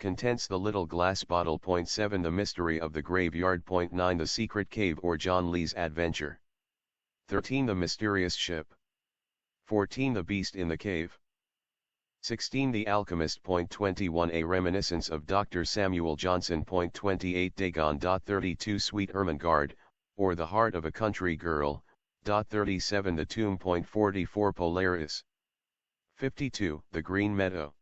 Contents the little glass bottle. 7 The mystery of the graveyard. 9 The secret cave or John Lee's adventure. 13 The mysterious ship. 14 The beast in the cave. 16 The alchemist. 21 A reminiscence of Dr. Samuel Johnson. 28 Dagon. 32 Sweet Ermengarde, or the heart of a country girl. 37 The tomb. 44 Polaris. 52 The green meadow.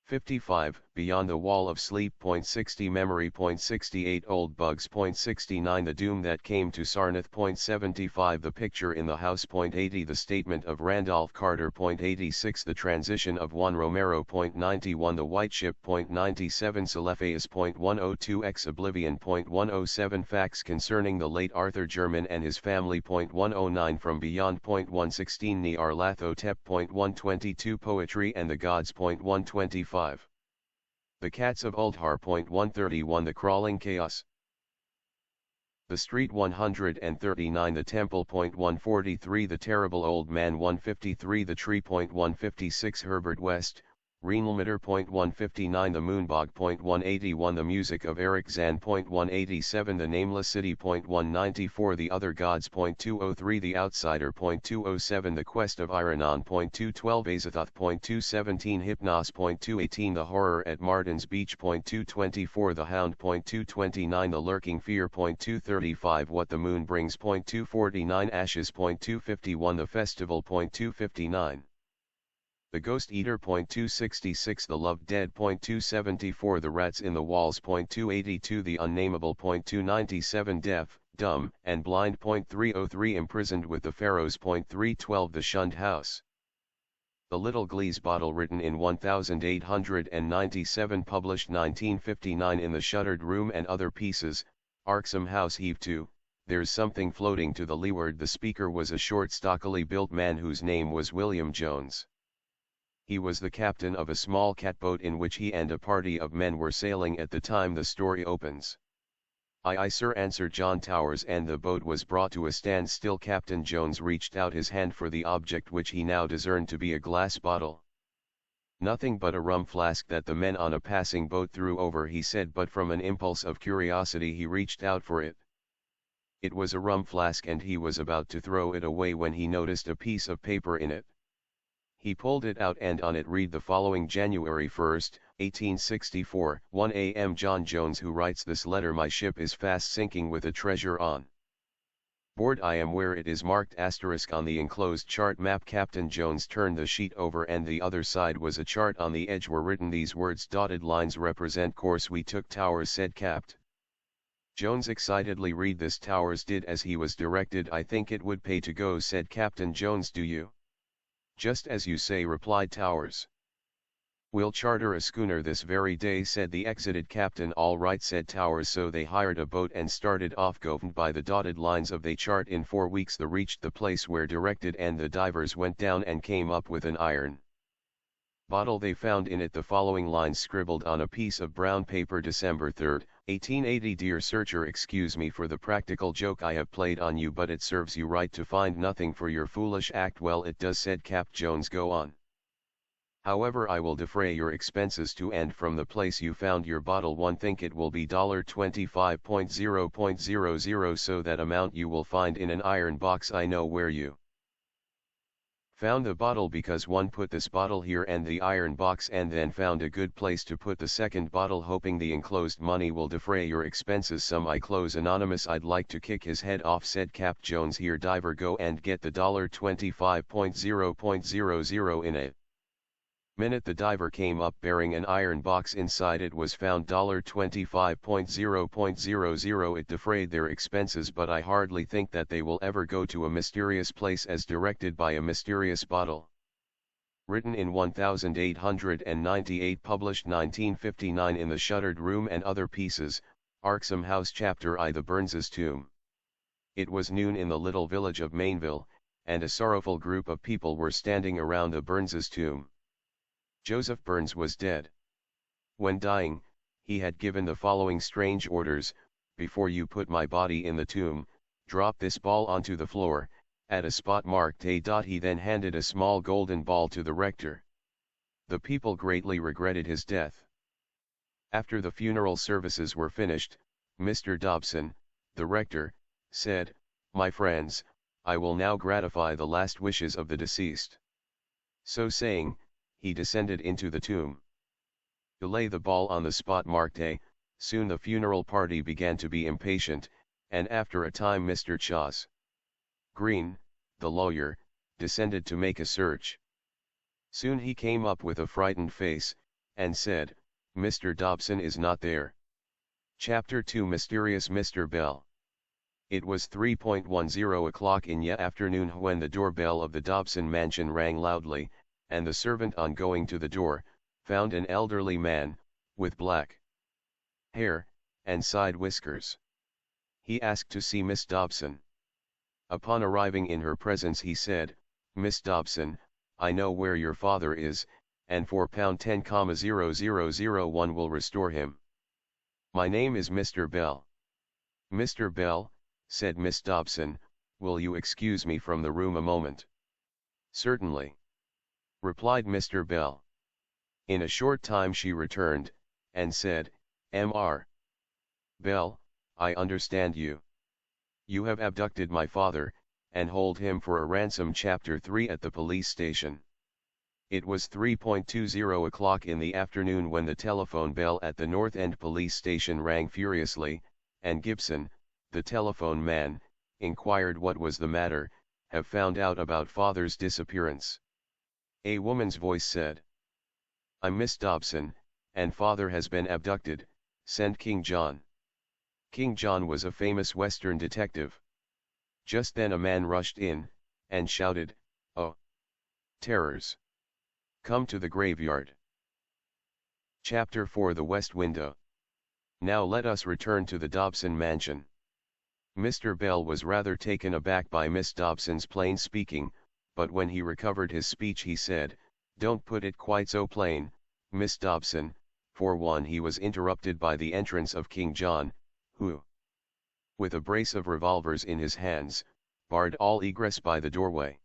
55 Beyond the wall of sleep. 60 Memory. 68 Old bugs. 69 The doom that came to Sarnath. 75 The picture in the house. 80 The statement of Randolph Carter. 86 The transition of Juan Romero. 91 The white ship. 97 Celephaeus. 102 Ex Oblivion. 107 Facts concerning the late Arthur German and his family. 109 From Beyond. 116 Nyarlathotep. 122 Poetry and the Gods. 125 The Cats of Uldhar. 131 The Crawling Chaos. The Street. 139 The Temple. 143 The Terrible Old Man. 153 The Tree. 156 Herbert West, Reinlmeter. 159 The Moonbog. 181 The Music of Eric Zahn. 187 The Nameless City. 194 The Other Gods. 203 The Outsider. 207 The Quest of Iranon. 212 Azathoth. 217 Hypnos. 218 The Horror at Martin's Beach. 224 The Hound. 229 The Lurking Fear. 235 What the Moon Brings. 249 Ashes. 251 The Festival. 259 The Ghost Eater. 266 The Loved Dead. 274 The Rats in the Walls. 282 The Unnamable. 297 Deaf, Dumb, and Blind. 303 Imprisoned with the Pharaohs. 312 The Shunned House. The Little Glees Bottle. Written in 1897. Published 1959 in The Shuttered Room and Other Pieces. Arksome House. Heave to. There's something floating to the leeward. The speaker was a short, stockily built man whose name was William Jones. He was the captain of a small catboat in which he and a party of men were sailing at the time the story opens. "Aye, aye, sir," answered John Towers, and the boat was brought to a standstill. Captain Jones reached out his hand for the object, which he now discerned to be a glass bottle. "Nothing but a rum flask that the men on a passing boat threw over," he said, but from an impulse of curiosity he reached out for it. It was a rum flask, and he was about to throw it away when he noticed a piece of paper in it. He pulled it out, and on it read the following: January 1st, 1864, 1 a.m. John Jones, who writes this letter: my ship is fast sinking with a treasure on board. I am where it is marked * on the enclosed chart map. Captain Jones turned the sheet over, and the other side was a chart. On the edge were written these words: dotted lines represent course we took. Towers said. Capt. Jones excitedly: read this. Towers did as he was directed. I think it would pay to go, said Captain Jones. Do you? Just as you say, replied Towers. We'll charter a schooner this very day, said the exited captain. All right, said Towers. So they hired a boat and started off, governed by the dotted lines of the chart. In 4 weeks they reached the place where directed, and the divers went down and came up with an iron bottle. They found in it the following lines scribbled on a piece of brown paper: December 3rd, 1880. Dear Searcher, excuse me for the practical joke I have played on you, but it serves you right to find nothing for your foolish act. Well, it does, said Cap Jones. Go on. However, I will defray your expenses to and from the place you found your bottle. One think it will be $25.0.00, so that amount you will find in an iron box. I know where you found the bottle, because one put this bottle here and the iron box, and then found a good place to put the second bottle, hoping the enclosed money will defray your expenses some. I close anonymous. I'd like to kick his head off, said Cap Jones. Here, diver, go and get the $25.0.00 in a minute. The diver came up bearing an iron box. Inside it was found $25.0.00. It defrayed their expenses, but I hardly think that they will ever go to a mysterious place as directed by a mysterious bottle. Written in 1898, published 1959 in The Shuttered Room and Other Pieces, Arksome House. Chapter I. The Burns's Tomb. It was noon in the little village of Mainville, and a sorrowful group of people were standing around the Burns's tomb. Joseph Burns was dead. When dying, he had given the following strange orders: before you put my body in the tomb, drop this ball onto the floor, at a spot marked A. He then handed a small golden ball to the rector. The people greatly regretted his death. After the funeral services were finished, Mr. Dobson, the rector, said, "My friends, I will now gratify the last wishes of the deceased." So saying, he descended into the tomb. To lay the ball on the spot marked A, soon the funeral party began to be impatient, and after a time Mr. Chas. Green, the lawyer, descended to make a search. Soon he came up with a frightened face, and said, "Mr. Dobson is not there." Chapter 2 Mysterious Mr. Bell. It was 3:10 o'clock in the afternoon when the doorbell of the Dobson mansion rang loudly, and the servant on going to the door, found an elderly man, with black hair, and side whiskers. He asked to see Miss Dobson. Upon arriving in her presence he said, "Miss Dobson, I know where your father is, and £10,00001 will restore him. My name is Mr. Bell." "Mr. Bell," said Miss Dobson, "will you excuse me from the room a moment?" "Certainly," replied Mr. Bell. In a short time she returned, and said, "Mr. Bell, I understand you. You have abducted my father, and hold him for a ransom." Chapter 3 At the police station. It was 3:20 o'clock in the afternoon when the telephone bell at the North End police station rang furiously, and Gibson, the telephone man, inquired what was the matter. "Have found out about father's disappearance," a woman's voice said. "I'm Miss Dobson, and father has been abducted. Send King John." King John was a famous Western detective. Just then a man rushed in, and shouted, "Oh, terrors! Come to the graveyard." Chapter 4 The West Window. Now let us return to the Dobson mansion. Mr. Bell was rather taken aback by Miss Dobson's plain speaking, but when he recovered his speech he said, "Don't put it quite so plain, Miss Dobson." For one, he was interrupted by the entrance of King John, who, with a brace of revolvers in his hands, barred all egress by the doorway.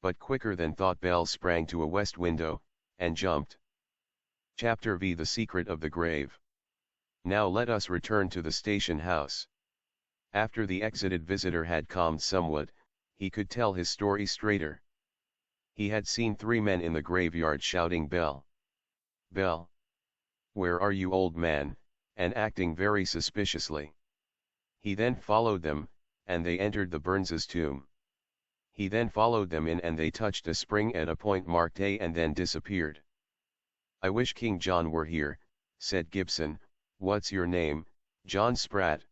But quicker than thought Bell sprang to a west window, and jumped. Chapter V The Secret of the Grave. Now let us return to the station house. After the exited visitor had calmed somewhat, he could tell his story straighter. He had seen 3 men in the graveyard shouting, "Bell! Bell! Where are you, old man?" and acting very suspiciously. He then followed them, and they entered the Burns's tomb. He then followed them in, and they touched a spring at a point marked A and then disappeared. "I wish King John were here," said Gibson. "What's your name?" "John Spratt,"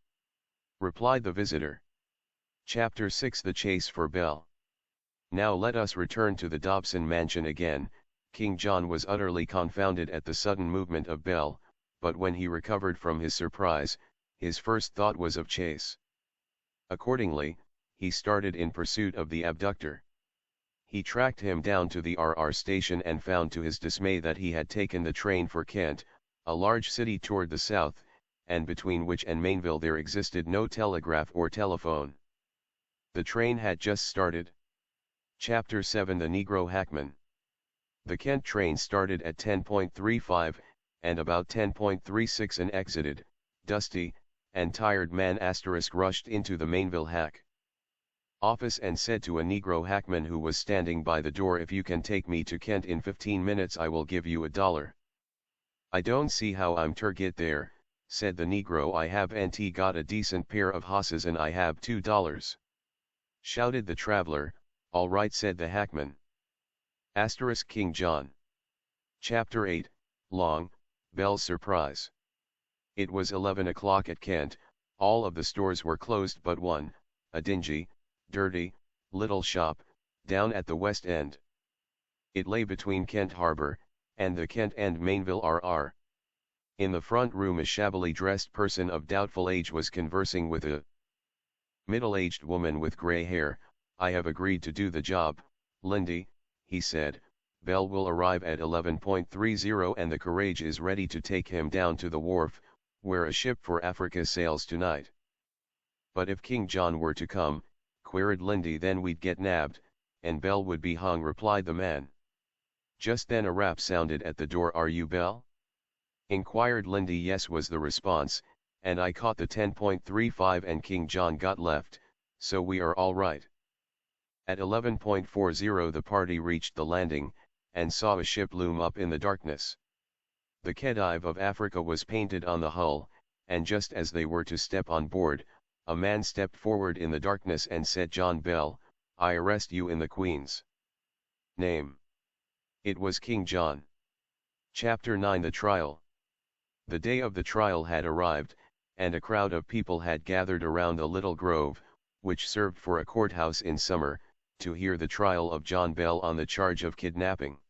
replied the visitor. Chapter 6 The Chase for Bell. Now let us return to the Dobson mansion again. King John was utterly confounded at the sudden movement of Bell, but when he recovered from his surprise, his first thought was of chase. Accordingly, he started in pursuit of the abductor. He tracked him down to the RR station and found to his dismay that he had taken the train for Kent, a large city toward the south, and between which and Mainville there existed no telegraph or telephone. The train had just started. Chapter 7 The Negro Hackman. The Kent train started at 10:35, and about 10:36 an exited, dusty, and tired man rushed into the Mainville hack office and said to a Negro hackman who was standing by the door, "If you can take me to Kent in 15 minutes I will give you $1. "I don't see how I'm ter get there," said the Negro. "I haven't got a decent pair of hosses and I have $2. Shouted the traveler. "All right," said the hackman. King John. Chapter 8 Long, Bell's Surprise. It was 11 o'clock at Kent. All of the stores were closed but one, a dingy, dirty, little shop, down at the West End. It lay between Kent Harbour, and the Kent and Mainville RR. In the front room a shabbily dressed person of doubtful age was conversing with a middle-aged woman with grey hair. "I have agreed to do the job, Lindy," he said. "Bell will arrive at 11:30 and the Courage is ready to take him down to the wharf, where a ship for Africa sails tonight." "But if King John were to come," queried Lindy, "then we'd get nabbed, and Bell would be hung," replied the man. Just then a rap sounded at the door. "Are you Bell?" Inquired Lindy. Yes, was the response, and I caught the 10.35 and King John got left, so we are all right. At 11.40 the party reached the landing, and saw a ship loom up in the darkness. The Khedive of Africa was painted on the hull, and just as they were to step on board, a man stepped forward in the darkness and said, "John Bell, I arrest you in the Queen's name." It was King John. Chapter 9. The Trial. The day of the trial had arrived, and a crowd of people had gathered around the little grove, which served for a courthouse in summer, to hear the trial of John Bell on the charge of kidnapping.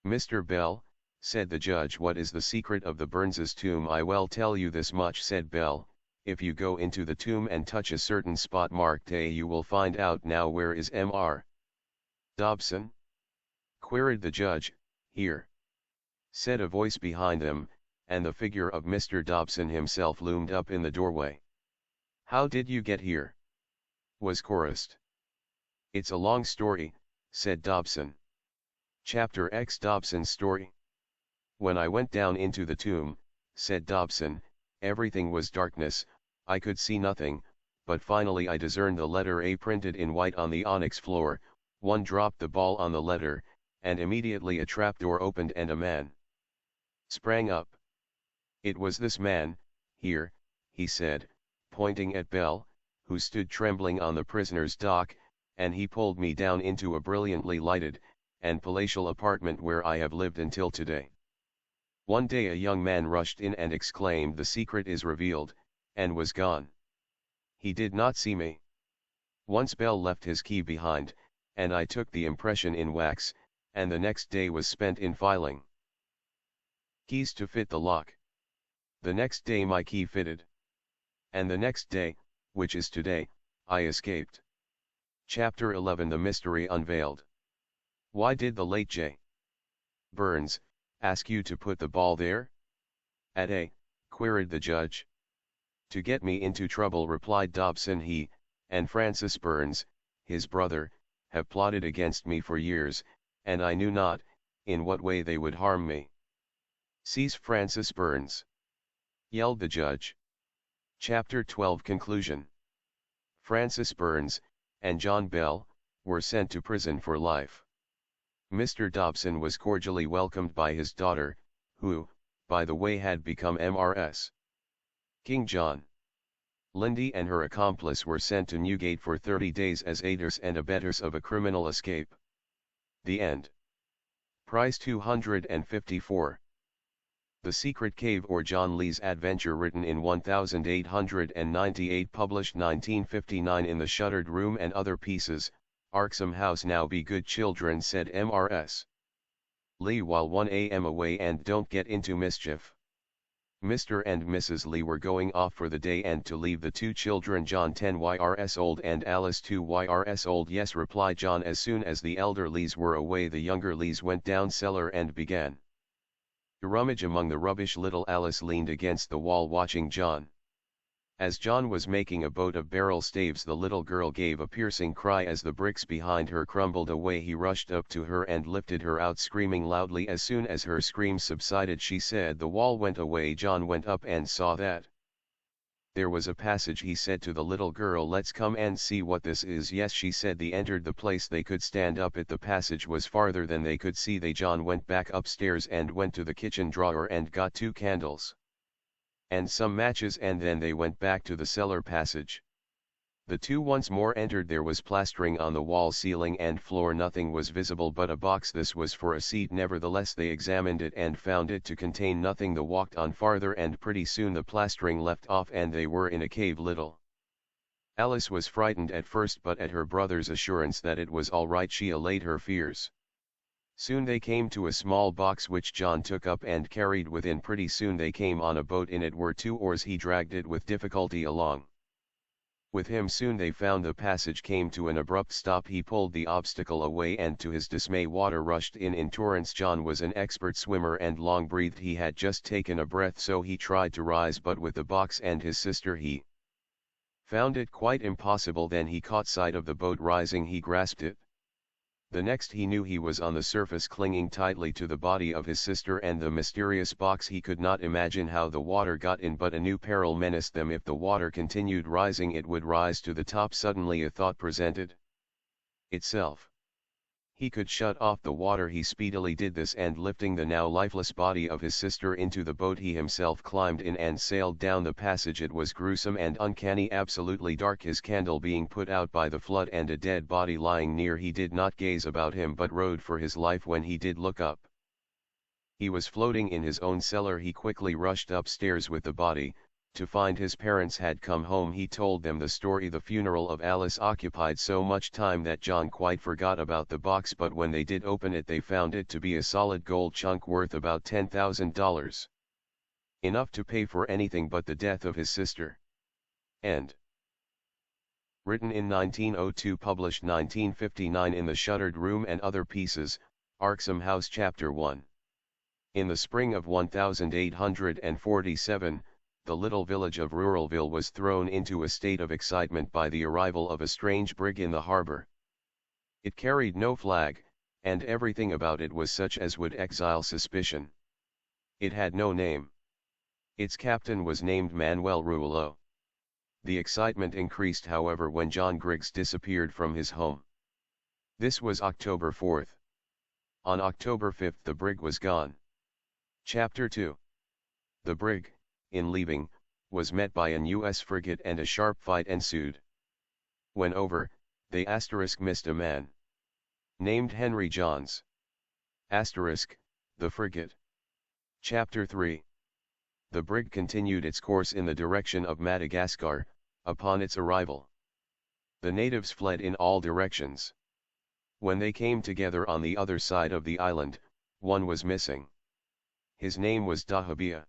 "Mr. Bell," said the judge, "what is the secret of the Burns's tomb?" "I will tell you this much," said Bell. "If you go into the tomb and touch a certain spot marked A, you will find out." "Now where is Mr. Dobson?" queried the judge. "Here," said a voice behind them, and the figure of Mr. Dobson himself loomed up in the doorway. "How did you get here?" was chorused. "It's a long story," said Dobson. Chapter X. Dobson's story. "When I went down into the tomb," said Dobson, "everything was darkness, I could see nothing, but finally I discerned the letter A printed in white on the onyx floor. One dropped the ball on the letter, and immediately a trapdoor opened and a man sprang up. It was this man, here," he said, pointing at Bell, who stood trembling on the prisoner's dock, "and he pulled me down into a brilliantly lighted and palatial apartment where I have lived until today." One day a young man rushed in and exclaimed, "The secret is revealed," and was gone. He did not see me. Once Bell left his key behind, and I took the impression in wax, and the next day was spent in filing keys to fit the lock. The next day my key fitted. And the next day, which is today, I escaped. Chapter 11. The Mystery Unveiled. "Why did the late J. Burns ask you to put the ball there?" "At A?" queried the judge. "To get me into trouble," replied Dobson. "He, and Francis Burns, his brother, have plotted against me for years, and I knew not in what way they would harm me." "Seize Francis Burns!" yelled the judge. Chapter 12. Conclusion. Francis Burns, and John Bell, were sent to prison for life. Mr. Dobson was cordially welcomed by his daughter, who, by the way, had become Mrs. King John. Lindy and her accomplice were sent to Newgate for 30 days as aiders and abettors of a criminal escape. The end. Price $254. The Secret Cave, or John Lee's Adventure, written in 1898, published 1959 in The Shuttered Room and Other Pieces, Arksome House. "Now be good children," said Mrs. Lee while 1 a.m. away, "and don't get into mischief." Mr. and Mrs. Lee were going off for the day and to leave the two children, John 10 years old and Alice 2 years old. "Yes," replied John. As soon as the elder Lees were away, the younger Lees went down cellar and began to rummage among the rubbish. Little Alice leaned against the wall watching John. As John was making a boat of barrel staves, the little girl gave a piercing cry as the bricks behind her crumbled away. He rushed up to her and lifted her out, screaming loudly. As soon as her screams subsided, she said, "The wall went away." John went up and saw that there was a passage. He said to the little girl, "Let's come and see what this is." "Yes," she said. They entered the place. They could stand up it. The passage was farther than they could see. John went back upstairs and went to the kitchen drawer and got 2 candles and some matches, and then they went back to the cellar passage. The two once more entered. There was plastering on the wall, ceiling and floor. Nothing was visible but a box. This was for a seat. Nevertheless, they examined it and found it to contain nothing. They walked on farther, and pretty soon the plastering left off and they were in a cave. Little Alice was frightened at first, but at her brother's assurance that it was all right, she allayed her fears. Soon they came to a small box which John took up and carried within. Pretty soon they came on a boat. In it were 2 oars. He dragged it with difficulty along with him. Soon they found the passage came to an abrupt stop. He pulled the obstacle away, and to his dismay water rushed in torrents. John was an expert swimmer and long-breathed. He had just taken a breath, so he tried to rise, but with the box and his sister he found it quite impossible. Then he caught sight of the boat rising. He grasped it The next he knew he was on the surface clinging tightly to the body of his sister and the mysterious box. He could not imagine how the water got in, but a new peril menaced them. If the water continued rising, it would rise to the top. Suddenly a thought presented itself. He could shut off the water. He speedily did this, and lifting the now lifeless body of his sister into the boat, he himself climbed in and sailed down the passage. It was gruesome and uncanny, absolutely dark, his candle being put out by the flood and a dead body lying near. He did not gaze about him but rode for his life. When he did look up, he was floating in his own cellar. He quickly rushed upstairs with the body, to find his parents had come home. He told them the story. The funeral of Alice occupied so much time that John quite forgot about the box, but when they did open it, they found it to be a solid gold chunk worth about $10,000. Enough to pay for anything but the death of his sister. End. Written in 1902, published 1959 in The Shuttered Room and Other Pieces, Arxham House, Chapter 1. In the spring of 1847, the little village of Ruralville was thrown into a state of excitement by the arrival of a strange brig in the harbor. It carried no flag, and everything about it was such as would exile suspicion. It had no name. Its captain was named Manuel Rouleau. The excitement increased, however, when John Griggs disappeared from his home. This was October 4th. On October 5th the brig was gone. Chapter 2. The brig, in leaving, was met by an U.S. frigate and a sharp fight ensued. When over, they missed a man named Henry Johns. The frigate. Chapter 3. The brig continued its course in the direction of Madagascar. Upon its arrival, the natives fled in all directions. When they came together on the other side of the island, one was missing. His name was Dahabia.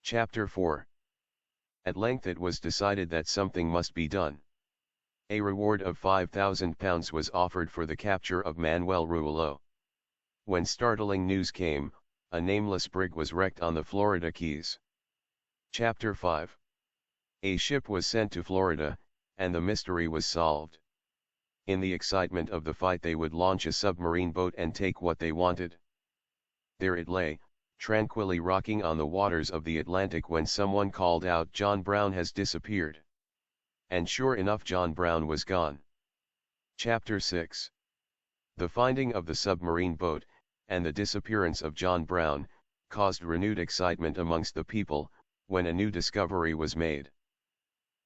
Chapter 4. At length it was decided that something must be done. A reward of £5,000 was offered for the capture of Manuel Rouleau. When startling news came, a nameless brig was wrecked on the Florida Keys. Chapter 5. A ship was sent to Florida, and the mystery was solved. In the excitement of the fight they would launch a submarine boat and take what they wanted. There it lay, tranquilly rocking on the waters of the Atlantic, when someone called out, "John Brown has disappeared." And sure enough, John Brown was gone. Chapter 6. The finding of the submarine boat, and the disappearance of John Brown, caused renewed excitement amongst the people, when a new discovery was made.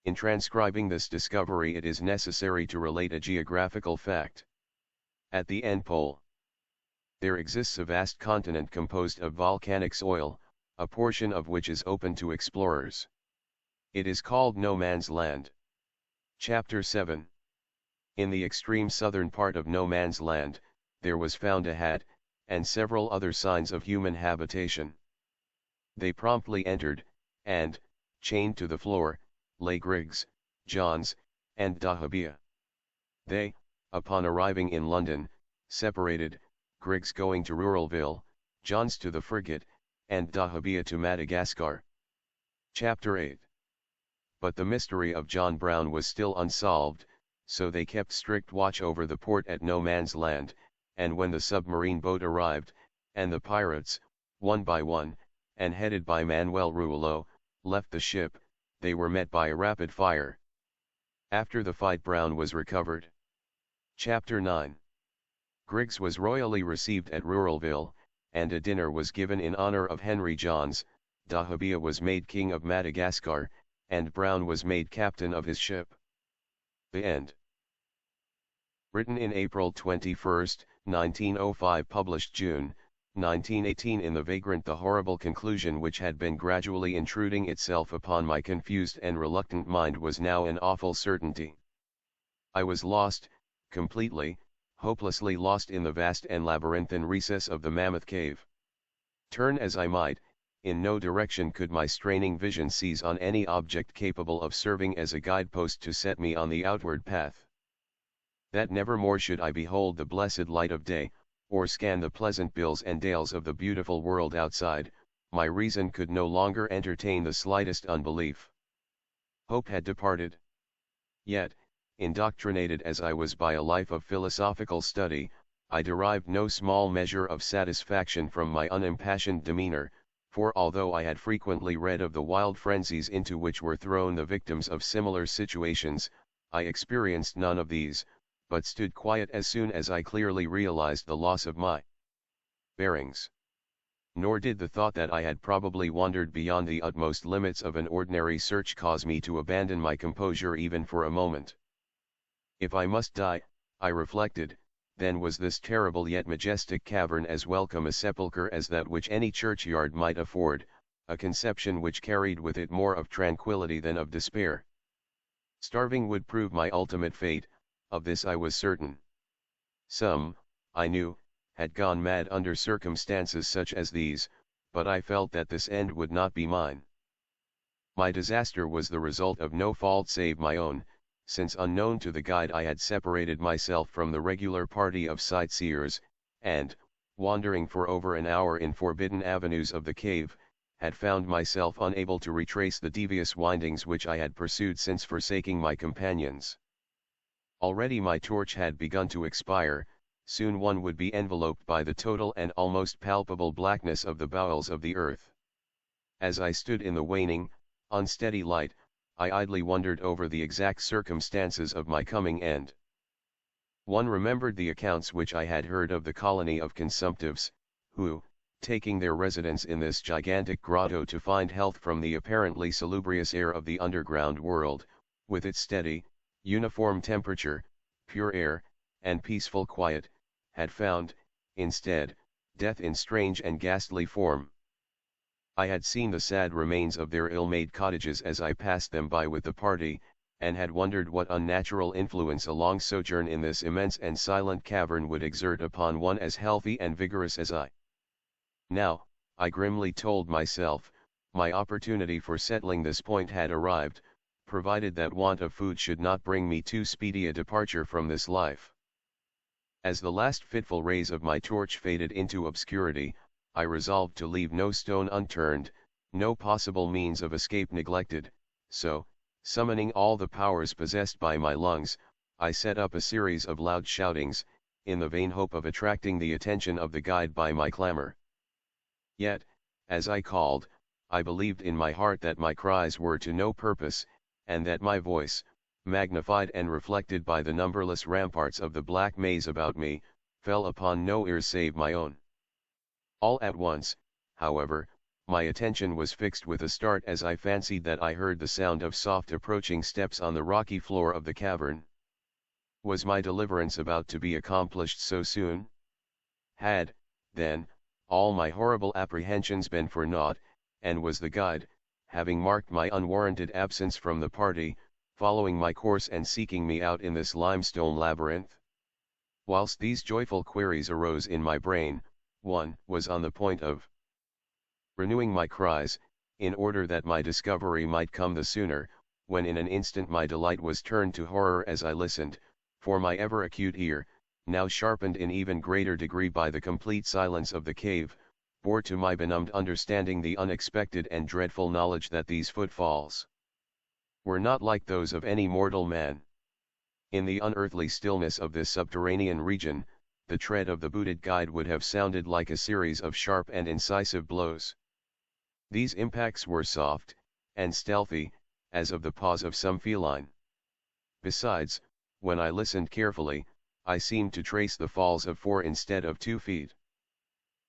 In transcribing this discovery it is necessary to relate a geographical fact. At the end pole, there exists a vast continent composed of volcanic soil, a portion of which is open to explorers. It is called No Man's Land. Chapter 7. In the extreme southern part of No Man's Land, there was found a hut, and several other signs of human habitation. They promptly entered, and, chained to the floor, lay Griggs, Johns, and Dahabia. They, upon arriving in London, separated, Griggs going to Ruralville, Johns to the frigate, and Dahabia to Madagascar. Chapter 8. But the mystery of John Brown was still unsolved, so they kept strict watch over the port at No Man's Land, and when the submarine boat arrived, and the pirates, one by one, and headed by Manuel Rouleau, left the ship, they were met by a rapid fire. After the fight Brown was recovered. Chapter 9. Griggs was royally received at Ruralville, and a dinner was given in honor of Henry Johns. Dahabia was made king of Madagascar, and Brown was made captain of his ship. The end. Written in April 21, 1905, published June 1918 in The Vagrant. The horrible conclusion which had been gradually intruding itself upon my confused and reluctant mind was now an awful certainty. I was lost, completely, hopelessly lost in the vast and labyrinthine recess of the Mammoth Cave. Turn as I might, in no direction could my straining vision seize on any object capable of serving as a guidepost to set me on the outward path. That never more should I behold the blessed light of day, or scan the pleasant bills and dales of the beautiful world outside, my reason could no longer entertain the slightest unbelief. Hope had departed. Yet, indoctrinated as I was by a life of philosophical study, I derived no small measure of satisfaction from my unimpassioned demeanor, for although I had frequently read of the wild frenzies into which were thrown the victims of similar situations, I experienced none of these, but stood quiet as soon as I clearly realized the loss of my bearings. Nor did the thought that I had probably wandered beyond the utmost limits of an ordinary search cause me to abandon my composure even for a moment. If I must die, I reflected, then was this terrible yet majestic cavern as welcome a sepulchre as that which any churchyard might afford, a conception which carried with it more of tranquillity than of despair. Starving would prove my ultimate fate, of this I was certain. Some, I knew, had gone mad under circumstances such as these, but I felt that this end would not be mine. My disaster was the result of no fault save my own, since unknown to the guide I had separated myself from the regular party of sightseers, and, wandering for over an hour in forbidden avenues of the cave, had found myself unable to retrace the devious windings which I had pursued since forsaking my companions. Already my torch had begun to expire, soon one would be enveloped by the total and almost palpable blackness of the bowels of the earth. As I stood in the waning, unsteady light, I idly wondered over the exact circumstances of my coming end. One remembered the accounts which I had heard of the colony of consumptives, who, taking their residence in this gigantic grotto to find health from the apparently salubrious air of the underground world, with its steady, uniform temperature, pure air, and peaceful quiet, had found, instead, death in strange and ghastly form. I had seen the sad remains of their ill-made cottages as I passed them by with the party, and had wondered what unnatural influence a long sojourn in this immense and silent cavern would exert upon one as healthy and vigorous as I. Now, I grimly told myself, my opportunity for settling this point had arrived, provided that want of food should not bring me too speedy a departure from this life. As the last fitful rays of my torch faded into obscurity, I resolved to leave no stone unturned, no possible means of escape neglected, so, summoning all the powers possessed by my lungs, I set up a series of loud shoutings, in the vain hope of attracting the attention of the guide by my clamor. Yet, as I called, I believed in my heart that my cries were to no purpose, and that my voice, magnified and reflected by the numberless ramparts of the black maze about me, fell upon no ears save my own. All at once, however, my attention was fixed with a start as I fancied that I heard the sound of soft approaching steps on the rocky floor of the cavern. Was my deliverance about to be accomplished so soon? Had, then, all my horrible apprehensions been for naught, and was the guide, having marked my unwarranted absence from the party, following my course and seeking me out in this limestone labyrinth? Whilst these joyful queries arose in my brain, one was on the point of renewing my cries, in order that my discovery might come the sooner, when in an instant my delight was turned to horror as I listened, for my ever acute ear, now sharpened in even greater degree by the complete silence of the cave, bore to my benumbed understanding the unexpected and dreadful knowledge that these footfalls were not like those of any mortal man. In the unearthly stillness of this subterranean region, the tread of the booted guide would have sounded like a series of sharp and incisive blows. These impacts were soft, and stealthy, as of the paws of some feline. Besides, when I listened carefully, I seemed to trace the falls of 4 instead of 2 feet.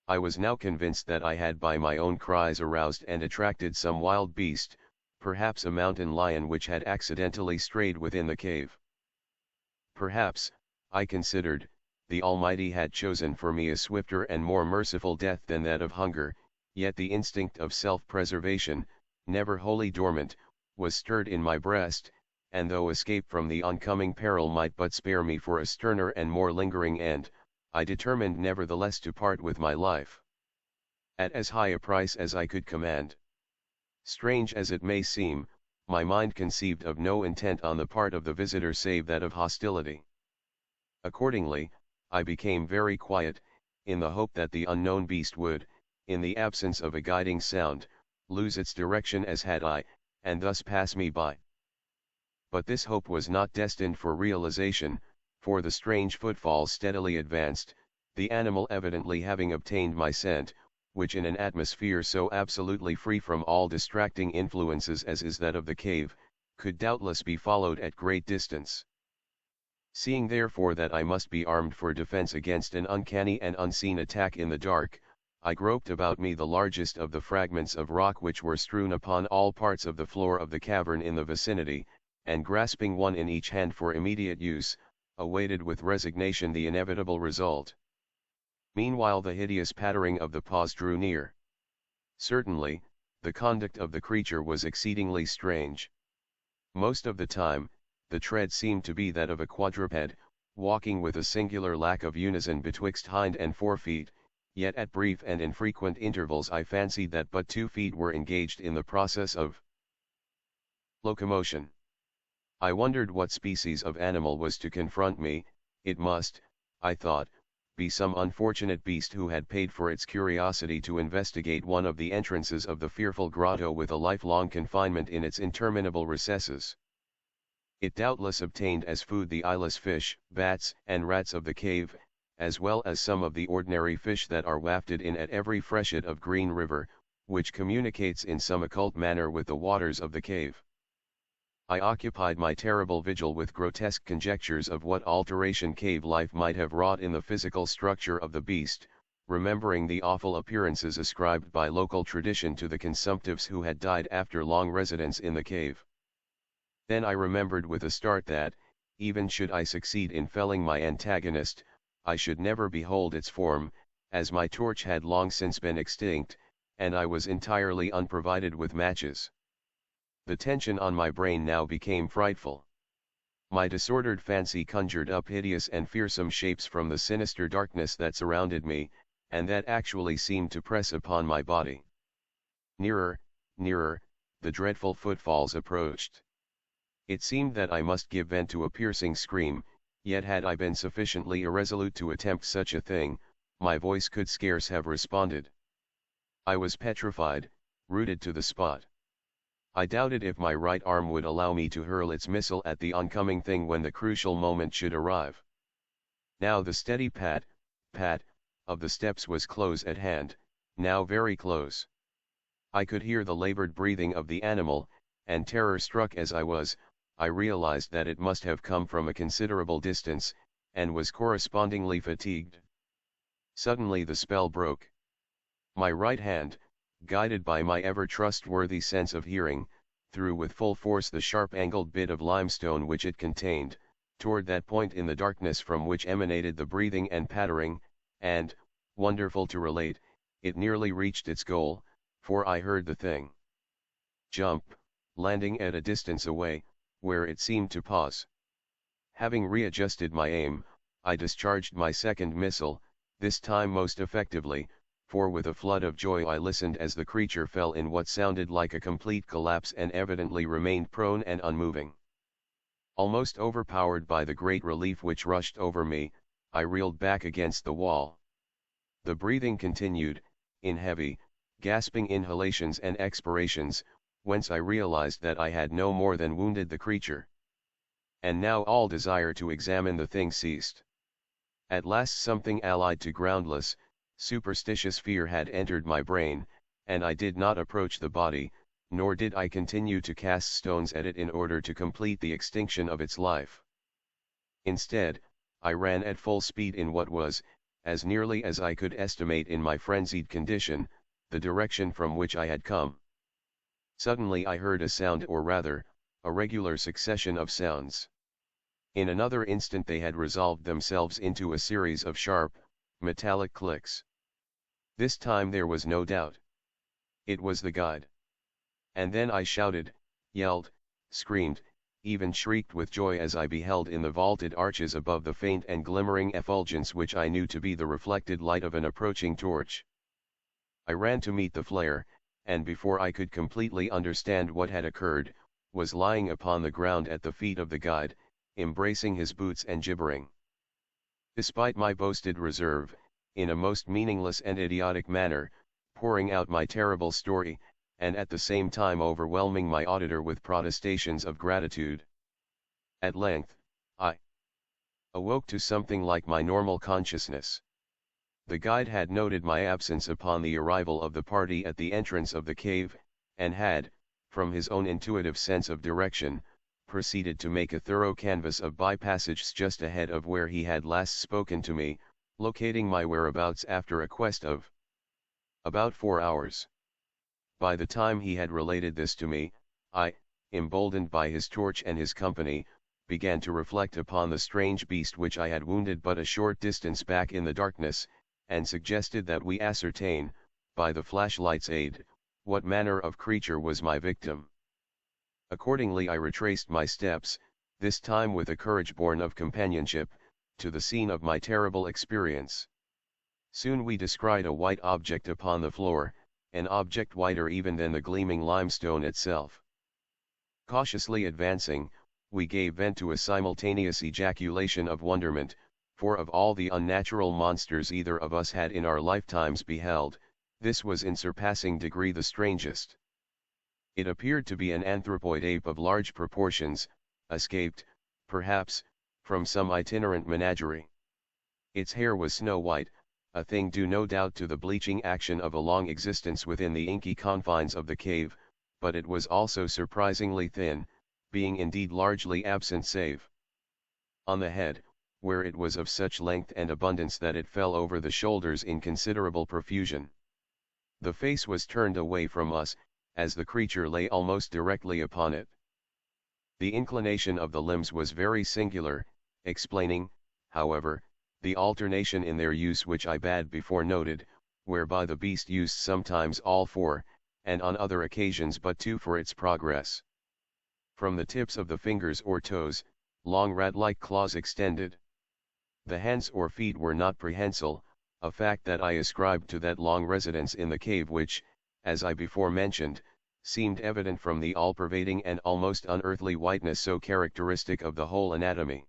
I was now convinced that I had by my own cries aroused and attracted some wild beast, perhaps a mountain lion which had accidentally strayed within the cave. Perhaps, I considered, the Almighty had chosen for me a swifter and more merciful death than that of hunger, yet the instinct of self-preservation, never wholly dormant, was stirred in my breast, and though escape from the oncoming peril might but spare me for a sterner and more lingering end, I determined nevertheless to part with my life at as high a price as I could command. Strange as it may seem, my mind conceived of no intent on the part of the visitor save that of hostility. Accordingly, I became very quiet, in the hope that the unknown beast would, in the absence of a guiding sound, lose its direction as had I, and thus pass me by. But this hope was not destined for realization, for the strange footfalls steadily advanced, the animal evidently having obtained my scent, which in an atmosphere so absolutely free from all distracting influences as is that of the cave, could doubtless be followed at great distance. Seeing therefore that I must be armed for defense against an uncanny and unseen attack in the dark, I groped about me the largest of the fragments of rock which were strewn upon all parts of the floor of the cavern in the vicinity, and grasping one in each hand for immediate use, awaited with resignation the inevitable result. Meanwhile the hideous pattering of the paws drew near. Certainly, the conduct of the creature was exceedingly strange. Most of the time, the tread seemed to be that of a quadruped, walking with a singular lack of unison betwixt hind and forefeet, yet at brief and infrequent intervals I fancied that but 2 feet were engaged in the process of locomotion. I wondered what species of animal was to confront me. It must, I thought, be some unfortunate beast who had paid for its curiosity to investigate one of the entrances of the fearful grotto with a lifelong confinement in its interminable recesses. It doubtless obtained as food the eyeless fish, bats, and rats of the cave, as well as some of the ordinary fish that are wafted in at every freshet of Green River, which communicates in some occult manner with the waters of the cave. I occupied my terrible vigil with grotesque conjectures of what alteration cave life might have wrought in the physical structure of the beast, remembering the awful appearances ascribed by local tradition to the consumptives who had died after long residence in the cave. Then I remembered with a start that, even should I succeed in felling my antagonist, I should never behold its form, as my torch had long since been extinct, and I was entirely unprovided with matches. The tension on my brain now became frightful. My disordered fancy conjured up hideous and fearsome shapes from the sinister darkness that surrounded me, and that actually seemed to press upon my body. Nearer, nearer, the dreadful footfalls approached. It seemed that I must give vent to a piercing scream, yet had I been sufficiently irresolute to attempt such a thing, my voice could scarce have responded. I was petrified, rooted to the spot. I doubted if my right arm would allow me to hurl its missile at the oncoming thing when the crucial moment should arrive. Now the steady pat, pat, of the steps was close at hand, now very close. I could hear the labored breathing of the animal, and terror-struck as I was, I realized that it must have come from a considerable distance, and was correspondingly fatigued. Suddenly the spell broke. My right hand, guided by my ever-trustworthy sense of hearing, threw with full force the sharp-angled bit of limestone which it contained, toward that point in the darkness from which emanated the breathing and pattering, and, wonderful to relate, it nearly reached its goal, for I heard the thing jump, landing at a distance away, where it seemed to pause. Having readjusted my aim, I discharged my second missile, this time most effectively, for with a flood of joy I listened as the creature fell in what sounded like a complete collapse and evidently remained prone and unmoving. Almost overpowered by the great relief which rushed over me, I reeled back against the wall. The breathing continued, in heavy, gasping inhalations and expirations, whence I realized that I had no more than wounded the creature. And now all desire to examine the thing ceased. At last something allied to groundless, superstitious fear had entered my brain, and I did not approach the body, nor did I continue to cast stones at it in order to complete the extinction of its life. Instead, I ran at full speed in what was, as nearly as I could estimate in my frenzied condition, the direction from which I had come. Suddenly I heard a sound, or rather, a regular succession of sounds. In another instant they had resolved themselves into a series of sharp, metallic clicks. This time there was no doubt. It was the guide. And then I shouted, yelled, screamed, even shrieked with joy as I beheld in the vaulted arches above the faint and glimmering effulgence which I knew to be the reflected light of an approaching torch. I ran to meet the flare, and before I could completely understand what had occurred, was lying upon the ground at the feet of the guide, embracing his boots and gibbering. Despite my boasted reserve, in a most meaningless and idiotic manner, pouring out my terrible story, and at the same time overwhelming my auditor with protestations of gratitude. At length, I awoke to something like my normal consciousness. The guide had noted my absence upon the arrival of the party at the entrance of the cave, and had, from his own intuitive sense of direction, proceeded to make a thorough canvass of bypassages just ahead of where he had last spoken to me, locating my whereabouts after a quest of about 4 hours. By the time he had related this to me, I, emboldened by his torch and his company, began to reflect upon the strange beast which I had wounded but a short distance back in the darkness, and suggested that we ascertain, by the flashlight's aid, what manner of creature was my victim. Accordingly I retraced my steps, this time with a courage born of companionship, to the scene of my terrible experience. Soon we descried a white object upon the floor, an object whiter even than the gleaming limestone itself. Cautiously advancing, we gave vent to a simultaneous ejaculation of wonderment, for of all the unnatural monsters either of us had in our lifetimes beheld, this was in surpassing degree the strangest. It appeared to be an anthropoid ape of large proportions, escaped, perhaps, from some itinerant menagerie. Its hair was snow white, a thing due no doubt to the bleaching action of a long existence within the inky confines of the cave, but it was also surprisingly thin, being indeed largely absent save on the head, where it was of such length and abundance that it fell over the shoulders in considerable profusion. The face was turned away from us, as the creature lay almost directly upon it. The inclination of the limbs was very singular, explaining, however, the alternation in their use which I bad before noted, whereby the beast used sometimes all four, and on other occasions but two for its progress. From the tips of the fingers or toes, long rat-like claws extended. The hands or feet were not prehensile, a fact that I ascribed to that long residence in the cave which, as I before mentioned, seemed evident from the all-pervading and almost unearthly whiteness so characteristic of the whole anatomy.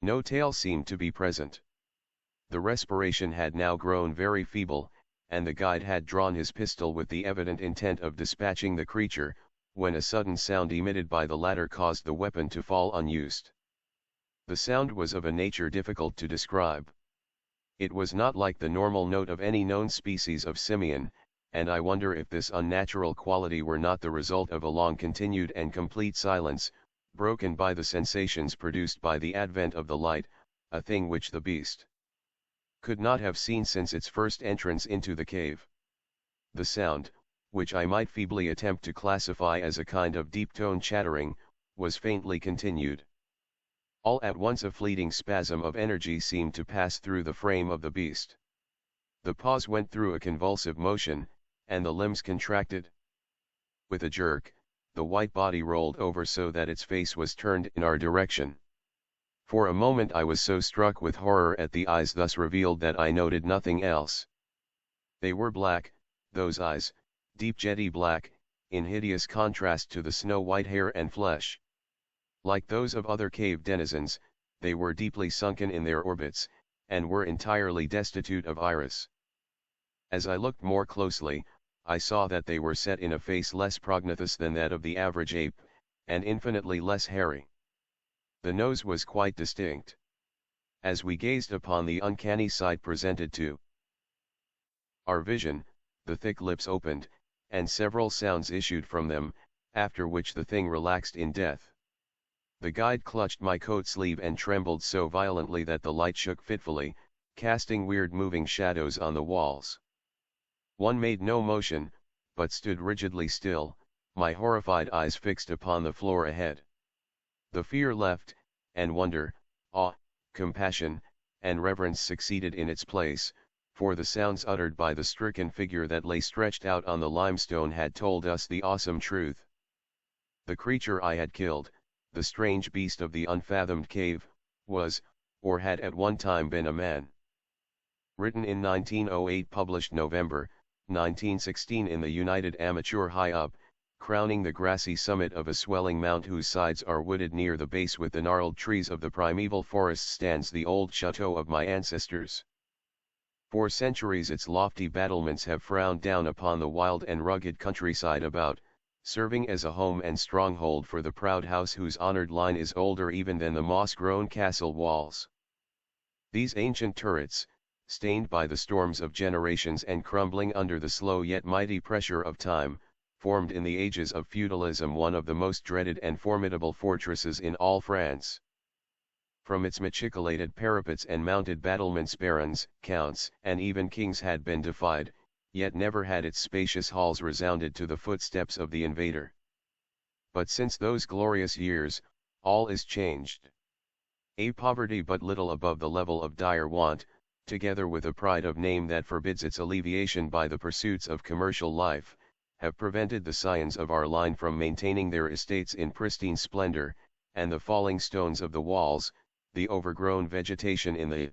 No tail seemed to be present. The respiration had now grown very feeble, and the guide had drawn his pistol with the evident intent of dispatching the creature, when a sudden sound emitted by the latter caused the weapon to fall unused. The sound was of a nature difficult to describe. It was not like the normal note of any known species of simian, and I wonder if this unnatural quality were not the result of a long-continued and complete silence, broken by the sensations produced by the advent of the light, a thing which the beast could not have seen since its first entrance into the cave. The sound, which I might feebly attempt to classify as a kind of deep-toned chattering, was faintly continued. All at once a fleeting spasm of energy seemed to pass through the frame of the beast. The paws went through a convulsive motion, and the limbs contracted. With a jerk, the white body rolled over so that its face was turned in our direction. For a moment I was so struck with horror at the eyes thus revealed that I noted nothing else. They were black, those eyes, deep jetty black, in hideous contrast to the snow-white hair and flesh. Like those of other cave denizens, they were deeply sunken in their orbits, and were entirely destitute of iris. As I looked more closely, I saw that they were set in a face less prognathous than that of the average ape, and infinitely less hairy. The nose was quite distinct. As we gazed upon the uncanny sight presented to our vision, the thick lips opened, and several sounds issued from them, after which the thing relaxed in death. The guide clutched my coat sleeve and trembled so violently that the light shook fitfully, casting weird moving shadows on the walls. One made no motion, but stood rigidly still, my horrified eyes fixed upon the floor ahead. The fear left, and wonder, awe, compassion, and reverence succeeded in its place, for the sounds uttered by the stricken figure that lay stretched out on the limestone had told us the awesome truth. The creature I had killed, the strange beast of the unfathomed cave, was, or had at one time been a man. Written in 1908, published November 1916 in the United Amateur. High up, crowning the grassy summit of a swelling mount whose sides are wooded near the base with the gnarled trees of the primeval forest, stands the old chateau of my ancestors. For centuries its lofty battlements have frowned down upon the wild and rugged countryside about, serving as a home and stronghold for the proud house whose honored line is older even than the moss-grown castle walls. These ancient turrets, stained by the storms of generations and crumbling under the slow yet mighty pressure of time, formed in the ages of feudalism one of the most dreaded and formidable fortresses in all France. From its machicolated parapets and mounted battlements barons, counts, and even kings had been defied, yet never had its spacious halls resounded to the footsteps of the invader. But since those glorious years, all is changed. A poverty but little above the level of dire want, together with a pride of name that forbids its alleviation by the pursuits of commercial life, have prevented the scions of our line from maintaining their estates in pristine splendor, and the falling stones of the walls, the overgrown vegetation in the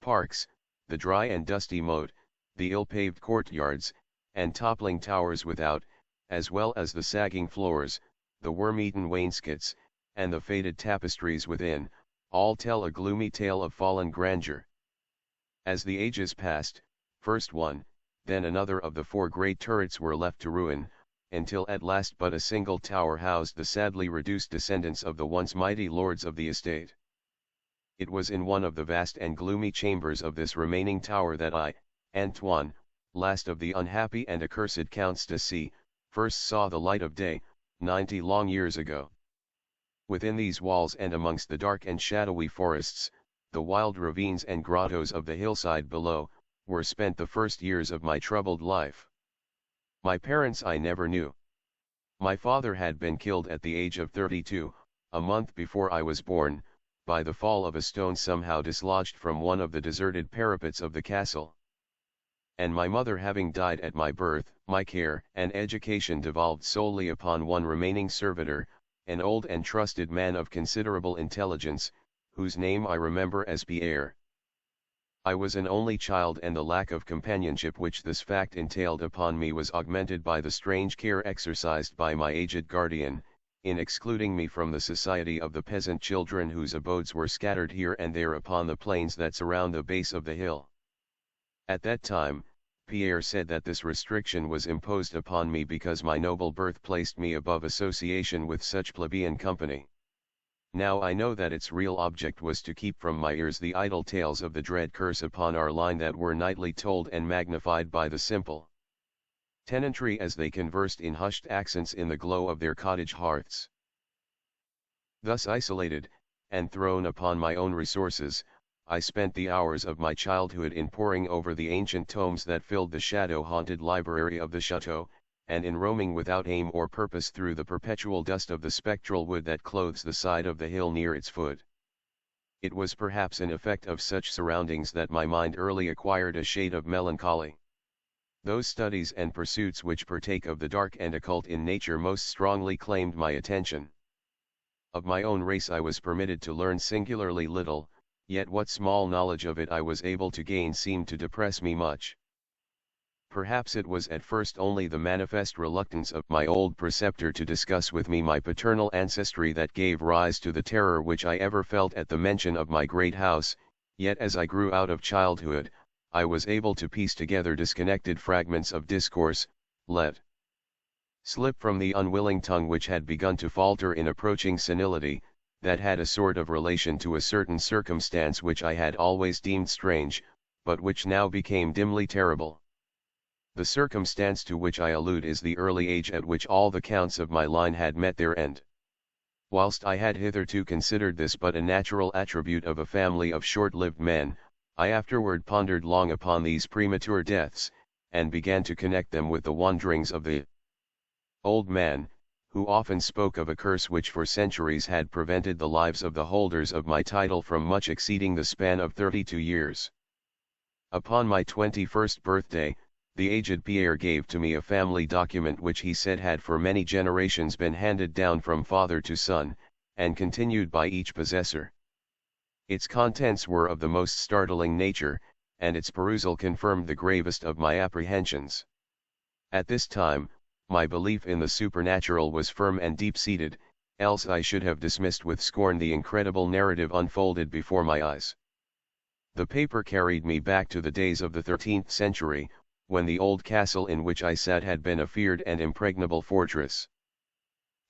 parks, the dry and dusty moat, the ill-paved courtyards, and toppling towers without, as well as the sagging floors, the worm-eaten wainscots, and the faded tapestries within, all tell a gloomy tale of fallen grandeur. As the ages passed, first one, then another of the four great turrets were left to ruin, until at last but a single tower housed the sadly reduced descendants of the once mighty lords of the estate. It was in one of the vast and gloomy chambers of this remaining tower that I, Antoine, last of the unhappy and accursed Counts d'Acy, first saw the light of day, 90 long years ago. Within these walls and amongst the dark and shadowy forests, the wild ravines and grottos of the hillside below, were spent the first years of my troubled life. My parents I never knew. My father had been killed at the age of 32, a month before I was born, by the fall of a stone somehow dislodged from one of the deserted parapets of the castle. And my mother having died at my birth, my care and education devolved solely upon one remaining servitor, an old and trusted man of considerable intelligence, whose name I remember as Pierre. I was an only child, and the lack of companionship which this fact entailed upon me was augmented by the strange care exercised by my aged guardian, in excluding me from the society of the peasant children whose abodes were scattered here and there upon the plains that surround the base of the hill. At that time, Pierre said that this restriction was imposed upon me because my noble birth placed me above association with such plebeian company. Now I know that its real object was to keep from my ears the idle tales of the dread curse upon our line that were nightly told and magnified by the simple tenantry as they conversed in hushed accents in the glow of their cottage hearths. Thus isolated, and thrown upon my own resources, I spent the hours of my childhood in poring over the ancient tomes that filled the shadow-haunted library of the chateau, and in roaming without aim or purpose through the perpetual dust of the spectral wood that clothes the side of the hill near its foot. It was perhaps an effect of such surroundings that my mind early acquired a shade of melancholy. Those studies and pursuits which partake of the dark and occult in nature most strongly claimed my attention. Of my own race I was permitted to learn singularly little, yet what small knowledge of it I was able to gain seemed to depress me much. Perhaps it was at first only the manifest reluctance of my old preceptor to discuss with me my paternal ancestry that gave rise to the terror which I ever felt at the mention of my great house, yet as I grew out of childhood, I was able to piece together disconnected fragments of discourse, let slip from the unwilling tongue which had begun to falter in approaching senility, that had a sort of relation to a certain circumstance which I had always deemed strange, but which now became dimly terrible. The circumstance to which I allude is the early age at which all the counts of my line had met their end. Whilst I had hitherto considered this but a natural attribute of a family of short-lived men, I afterward pondered long upon these premature deaths, and began to connect them with the wanderings of the old man, who often spoke of a curse which for centuries had prevented the lives of the holders of my title from much exceeding the span of 32 years. Upon my 21st birthday, the aged Pierre gave to me a family document which he said had for many generations been handed down from father to son, and continued by each possessor. Its contents were of the most startling nature, and its perusal confirmed the gravest of my apprehensions. At this time, my belief in the supernatural was firm and deep-seated, else I should have dismissed with scorn the incredible narrative unfolded before my eyes. The paper carried me back to the days of the 13th century, when the old castle in which I sat had been a feared and impregnable fortress.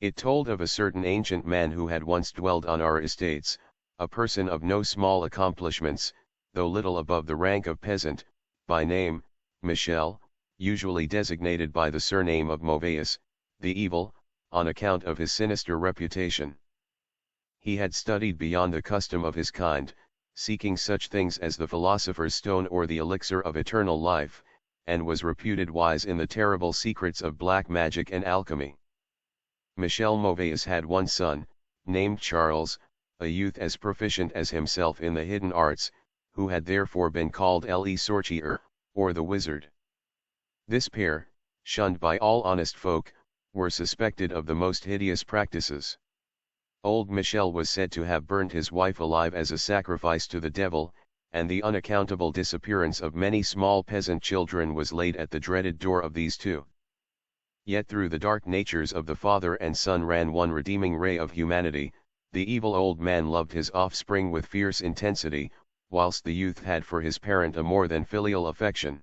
It told of a certain ancient man who had once dwelled on our estates, a person of no small accomplishments, though little above the rank of peasant, by name, Michel, usually designated by the surname of Mauvais, the evil, on account of his sinister reputation. He had studied beyond the custom of his kind, seeking such things as the philosopher's stone or the elixir of eternal life, and was reputed wise in the terrible secrets of black magic and alchemy. Michel Mauvais had one son, named Charles, a youth as proficient as himself in the hidden arts, who had therefore been called Le Sorcier, or the wizard. This pair, shunned by all honest folk, were suspected of the most hideous practices. Old Michel was said to have burnt his wife alive as a sacrifice to the devil, and the unaccountable disappearance of many small peasant children was laid at the dreaded door of these two. Yet through the dark natures of the father and son ran one redeeming ray of humanity. The evil old man loved his offspring with fierce intensity, whilst the youth had for his parent a more than filial affection.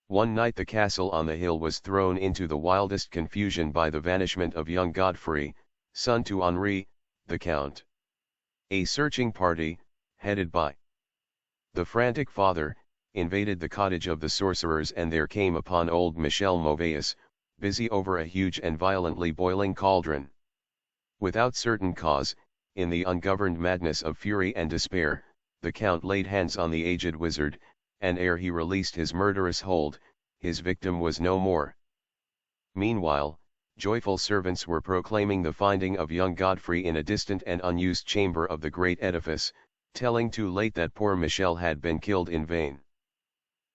One night the castle on the hill was thrown into the wildest confusion by the vanishment of young Godfrey, son to Henri, the Count. A searching party, headed by the frantic father, invaded the cottage of the sorcerers, and there came upon old Michel Mauvais, busy over a huge and violently boiling cauldron. Without certain cause, in the ungoverned madness of fury and despair, the Count laid hands on the aged wizard, and ere he released his murderous hold, his victim was no more. Meanwhile, joyful servants were proclaiming the finding of young Godfrey in a distant and unused chamber of the great edifice, telling too late that poor Michel had been killed in vain.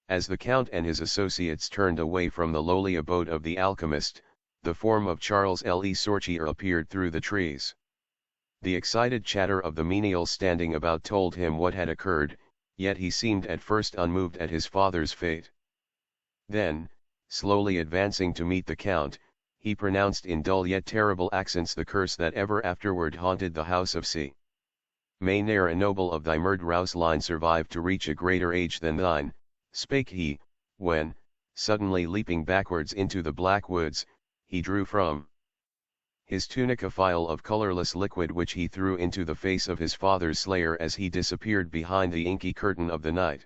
As the Count and his associates turned away from the lowly abode of the alchemist, the form of Charles Le Sorcier appeared through the trees. The excited chatter of the menials standing about told him what had occurred, yet he seemed at first unmoved at his father's fate. Then, slowly advancing to meet the Count, he pronounced in dull yet terrible accents the curse that ever afterward haunted the house of C. May ne'er a noble of thy murderous line survive to reach a greater age than thine, spake he, when, suddenly leaping backwards into the black woods, he drew from his tunic a phial of colourless liquid which he threw into the face of his father's slayer as he disappeared behind the inky curtain of the night.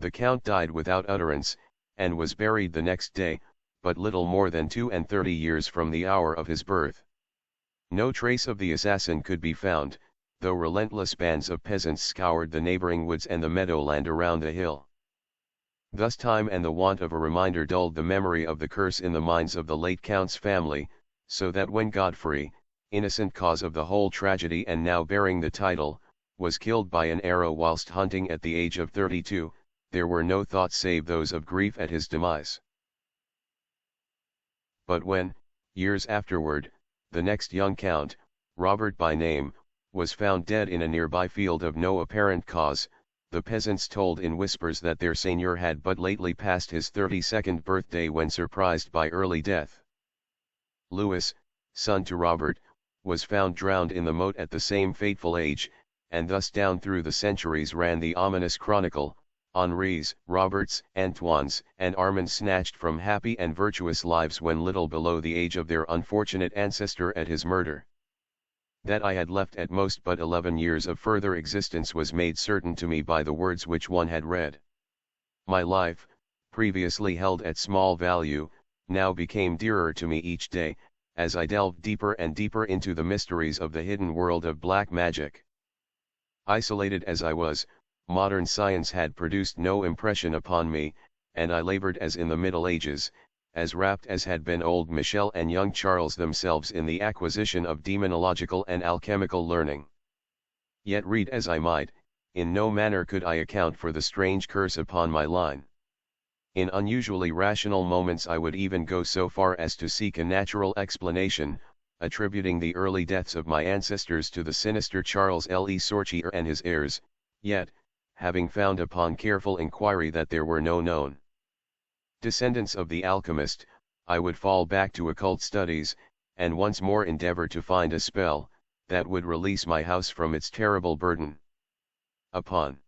The Count died without utterance, and was buried the next day, but little more than 32 years from the hour of his birth. No trace of the assassin could be found, though relentless bands of peasants scoured the neighbouring woods and the meadowland around the hill. Thus time and the want of a reminder dulled the memory of the curse in the minds of the late Count's family, so that when Godfrey, innocent cause of the whole tragedy and now bearing the title, was killed by an arrow whilst hunting at the age of 32, there were no thoughts save those of grief at his demise. But when, years afterward, the next young Count, Robert by name, was found dead in a nearby field of no apparent cause, the peasants told in whispers that their seigneur had but lately passed his 32nd birthday when surprised by early death. Louis, son to Robert, was found drowned in the moat at the same fateful age, and thus down through the centuries ran the ominous chronicle, Henri's, Robert's, Antoine's, and Armand's snatched from happy and virtuous lives when little below the age of their unfortunate ancestor at his murder. That I had left at most but 11 years of further existence was made certain to me by the words which one had read. My life, previously held at small value, now became dearer to me each day, as I delved deeper and deeper into the mysteries of the hidden world of black magic. Isolated as I was, modern science had produced no impression upon me, and I labored as in the Middle Ages, as rapt as had been old Michel and young Charles themselves in the acquisition of demonological and alchemical learning. Yet read as I might, in no manner could I account for the strange curse upon my line. In unusually rational moments I would even go so far as to seek a natural explanation, attributing the early deaths of my ancestors to the sinister Charles Le Sorcier and his heirs, yet, having found upon careful inquiry that there were no known descendants of the alchemist, I would fall back to occult studies, and once more endeavor to find a spell that would release my house from its terrible burden. Upon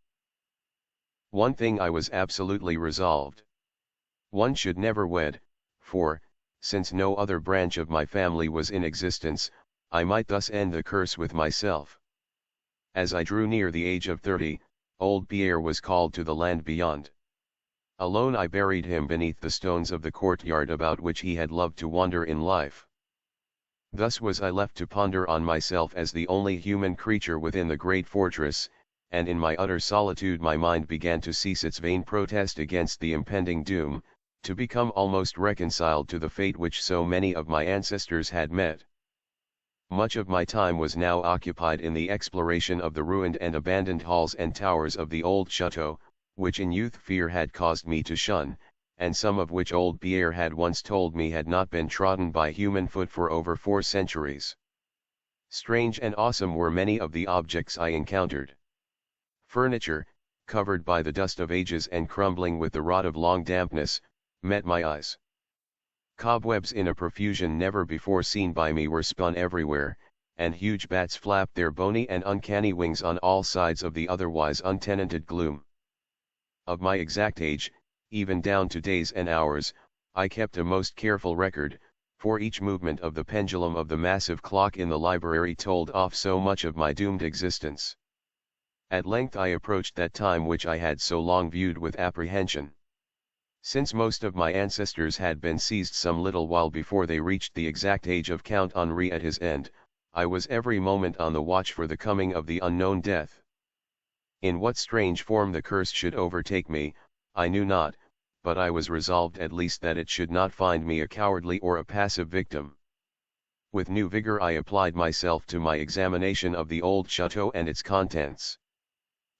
one thing I was absolutely resolved. One should never wed, for, since no other branch of my family was in existence, I might thus end the curse with myself. As I drew near the age of 30, old Pierre was called to the land beyond. Alone I buried him beneath the stones of the courtyard about which he had loved to wander in life. Thus was I left to ponder on myself as the only human creature within the great fortress, and in my utter solitude my mind began to cease its vain protest against the impending doom, to become almost reconciled to the fate which so many of my ancestors had met. Much of my time was now occupied in the exploration of the ruined and abandoned halls and towers of the old chateau, which in youth fear had caused me to shun, and some of which old Pierre had once told me had not been trodden by human foot for over 4 centuries. Strange and awesome were many of the objects I encountered. Furniture, covered by the dust of ages and crumbling with the rot of long dampness, met my eyes. Cobwebs in a profusion never before seen by me were spun everywhere, and huge bats flapped their bony and uncanny wings on all sides of the otherwise untenanted gloom. Of my exact age, even down to days and hours, I kept a most careful record, for each movement of the pendulum of the massive clock in the library told off so much of my doomed existence. At length I approached that time which I had so long viewed with apprehension. Since most of my ancestors had been seized some little while before they reached the exact age of Count Henri at his end, I was every moment on the watch for the coming of the unknown death. In what strange form the curse should overtake me, I knew not, but I was resolved at least that it should not find me a cowardly or a passive victim. With new vigor I applied myself to my examination of the old chateau and its contents.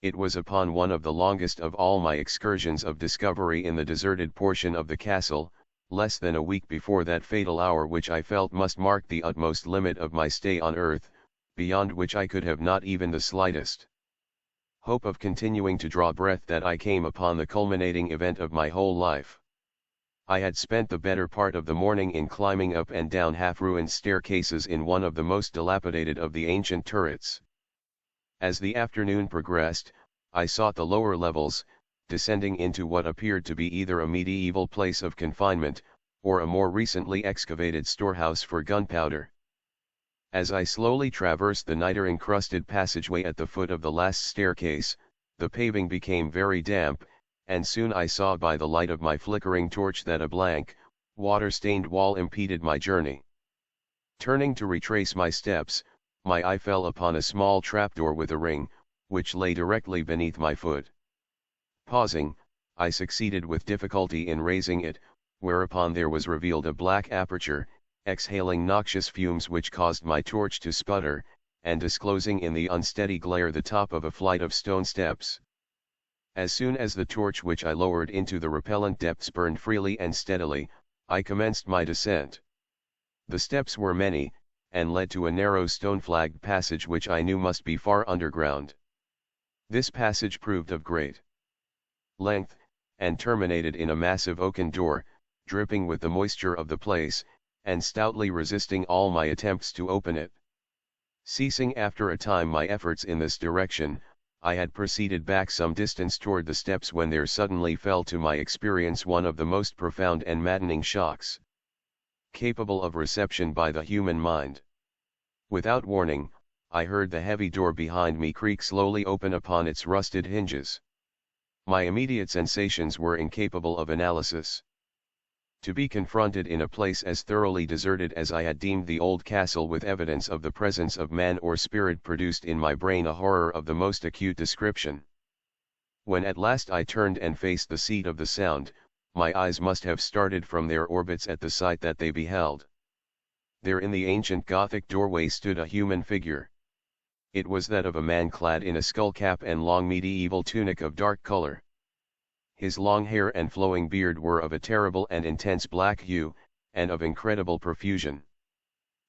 It was upon one of the longest of all my excursions of discovery in the deserted portion of the castle, less than a week before that fatal hour which I felt must mark the utmost limit of my stay on earth, beyond which I could have not even the slightest hope of continuing to draw breath, that I came upon the culminating event of my whole life. I had spent the better part of the morning in climbing up and down half-ruined staircases in one of the most dilapidated of the ancient turrets. As the afternoon progressed, I sought the lower levels, descending into what appeared to be either a medieval place of confinement, or a more recently excavated storehouse for gunpowder. As I slowly traversed the niter-encrusted passageway at the foot of the last staircase, the paving became very damp, and soon I saw by the light of my flickering torch that a blank, water-stained wall impeded my journey. Turning to retrace my steps, my eye fell upon a small trapdoor with a ring, which lay directly beneath my foot. Pausing, I succeeded with difficulty in raising it, whereupon there was revealed a black aperture, exhaling noxious fumes which caused my torch to sputter, and disclosing in the unsteady glare the top of a flight of stone steps. As soon as the torch which I lowered into the repellent depths burned freely and steadily, I commenced my descent. The steps were many, and led to a narrow stone-flagged passage which I knew must be far underground. This passage proved of great length, and terminated in a massive oaken door, dripping with the moisture of the place, and stoutly resisting all my attempts to open it. Ceasing after a time my efforts in this direction, I had proceeded back some distance toward the steps when there suddenly fell to my experience one of the most profound and maddening shocks capable of reception by the human mind. Without warning, I heard the heavy door behind me creak slowly open upon its rusted hinges. My immediate sensations were incapable of analysis. To be confronted in a place as thoroughly deserted as I had deemed the old castle with evidence of the presence of man or spirit produced in my brain a horror of the most acute description. When at last I turned and faced the seat of the sound, my eyes must have started from their orbits at the sight that they beheld. There in the ancient Gothic doorway stood a human figure. It was that of a man clad in a skullcap and long medieval tunic of dark color. His long hair and flowing beard were of a terrible and intense black hue, and of incredible profusion.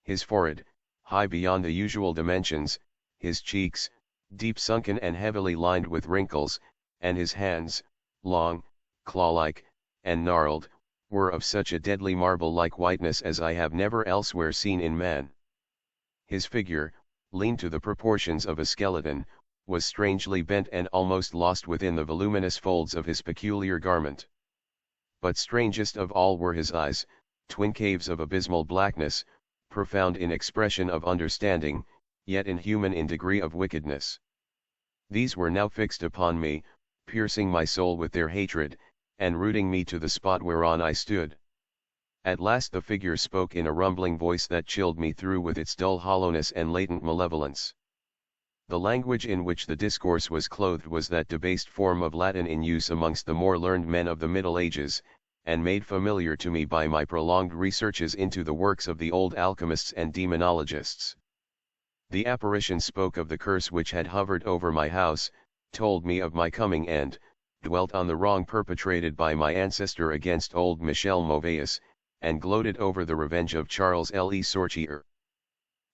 His forehead, high beyond the usual dimensions, his cheeks, deep sunken and heavily lined with wrinkles, and his hands, long, claw-like, and gnarled, were of such a deadly marble-like whiteness as I have never elsewhere seen in man. His figure, lean to the proportions of a skeleton, was strangely bent and almost lost within the voluminous folds of his peculiar garment. But strangest of all were his eyes, twin caves of abysmal blackness, profound in expression of understanding, yet inhuman in degree of wickedness. These were now fixed upon me, piercing my soul with their hatred, and rooting me to the spot whereon I stood. At last the figure spoke in a rumbling voice that chilled me through with its dull hollowness and latent malevolence. The language in which the discourse was clothed was that debased form of Latin in use amongst the more learned men of the Middle Ages, and made familiar to me by my prolonged researches into the works of the old alchemists and demonologists. The apparition spoke of the curse which had hovered over my house, told me of my coming end, dwelt on the wrong perpetrated by my ancestor against old Michel Mauvais, and gloated over the revenge of Charles Le Sorcier.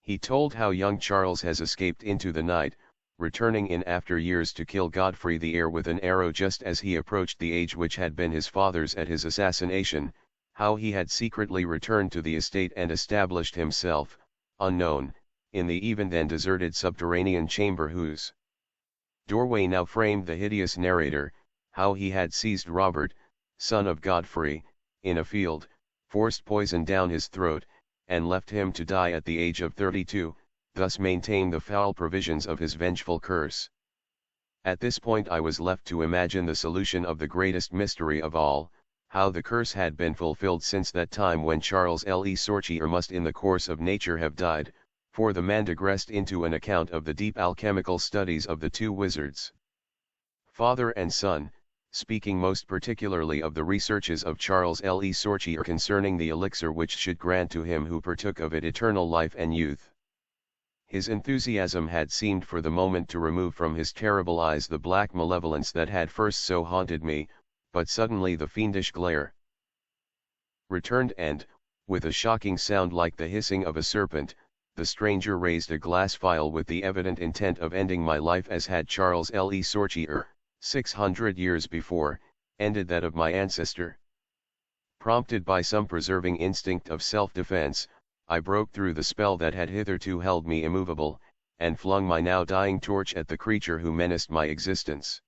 He told how young Charles has escaped into the night, returning in after years to kill Godfrey the heir with an arrow just as he approached the age which had been his father's at his assassination, how he had secretly returned to the estate and established himself, unknown, in the even then deserted subterranean chamber whose doorway now framed the hideous narrator, how he had seized Robert, son of Godfrey, in a field, forced poison down his throat, and left him to die at the age of 32, thus maintaining the foul provisions of his vengeful curse. At this point I was left to imagine the solution of the greatest mystery of all, how the curse had been fulfilled since that time when Charles Le Sorcier must in the course of nature have died, for the man digressed into an account of the deep alchemical studies of the two wizards, father and son, speaking most particularly of the researches of Charles Le Sorcier concerning the elixir which should grant to him who partook of it eternal life and youth. His enthusiasm had seemed for the moment to remove from his terrible eyes the black malevolence that had first so haunted me, but suddenly the fiendish glare returned and, with a shocking sound like the hissing of a serpent, the stranger raised a glass phial with the evident intent of ending my life as had Charles Le Sorcier, 600 years before, ended that of my ancestor. Prompted by some preserving instinct of self-defense, I broke through the spell that had hitherto held me immovable, and flung my now dying torch at the creature who menaced my existence.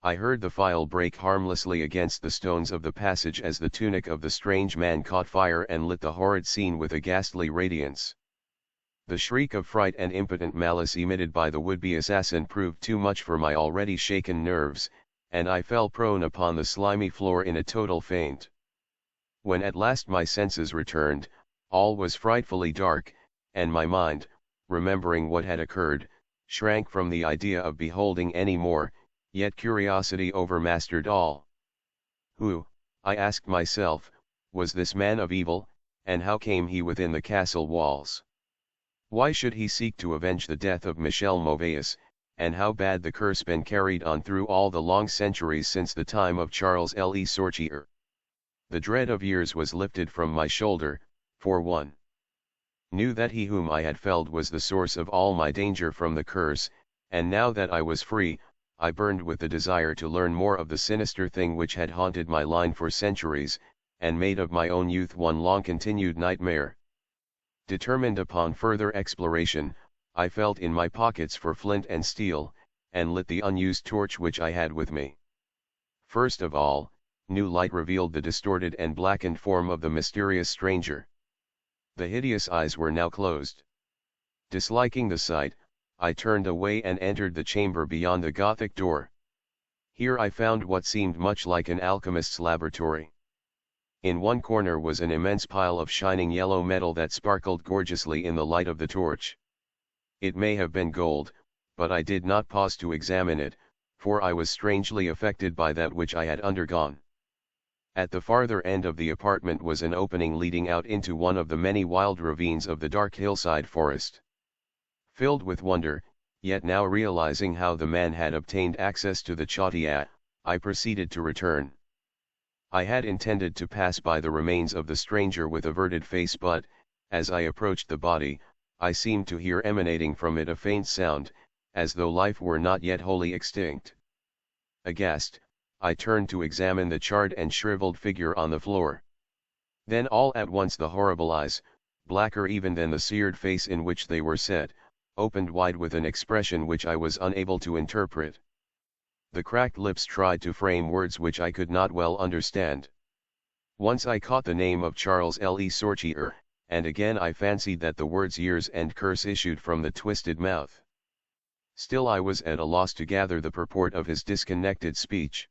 I heard the phial break harmlessly against the stones of the passage as the tunic of the strange man caught fire and lit the horrid scene with a ghastly radiance. The shriek of fright and impotent malice emitted by the would-be assassin proved too much for my already shaken nerves, and I fell prone upon the slimy floor in a total faint. When at last my senses returned, all was frightfully dark, and my mind, remembering what had occurred, shrank from the idea of beholding any more, yet curiosity overmastered all. Who, I asked myself, was this man of evil, and how came he within the castle walls? Why should he seek to avenge the death of Michel Mauvais, and how bad the curse been carried on through all the long centuries since the time of Charles Le Sorcier? The dread of years was lifted from my shoulder, for one knew that he whom I had felled was the source of all my danger from the curse, and now that I was free, I burned with the desire to learn more of the sinister thing which had haunted my line for centuries, and made of my own youth one long-continued nightmare. Determined upon further exploration, I felt in my pockets for flint and steel, and lit the unused torch which I had with me. First of all, new light revealed the distorted and blackened form of the mysterious stranger. The hideous eyes were now closed. Disliking the sight, I turned away and entered the chamber beyond the Gothic door. Here I found what seemed much like an alchemist's laboratory. In one corner was an immense pile of shining yellow metal that sparkled gorgeously in the light of the torch. It may have been gold, but I did not pause to examine it, for I was strangely affected by that which I had undergone. At the farther end of the apartment was an opening leading out into one of the many wild ravines of the dark hillside forest. Filled with wonder, yet now realizing how the man had obtained access to the chaudière, I proceeded to return. I had intended to pass by the remains of the stranger with averted face but, as I approached the body, I seemed to hear emanating from it a faint sound, as though life were not yet wholly extinct. Aghast, I turned to examine the charred and shriveled figure on the floor. Then all at once the horrible eyes, blacker even than the seared face in which they were set, opened wide with an expression which I was unable to interpret. The cracked lips tried to frame words which I could not well understand. Once I caught the name of Charles Le Sorcier, and again I fancied that the words years and curse issued from the twisted mouth. Still I was at a loss to gather the purport of his disconnected speech.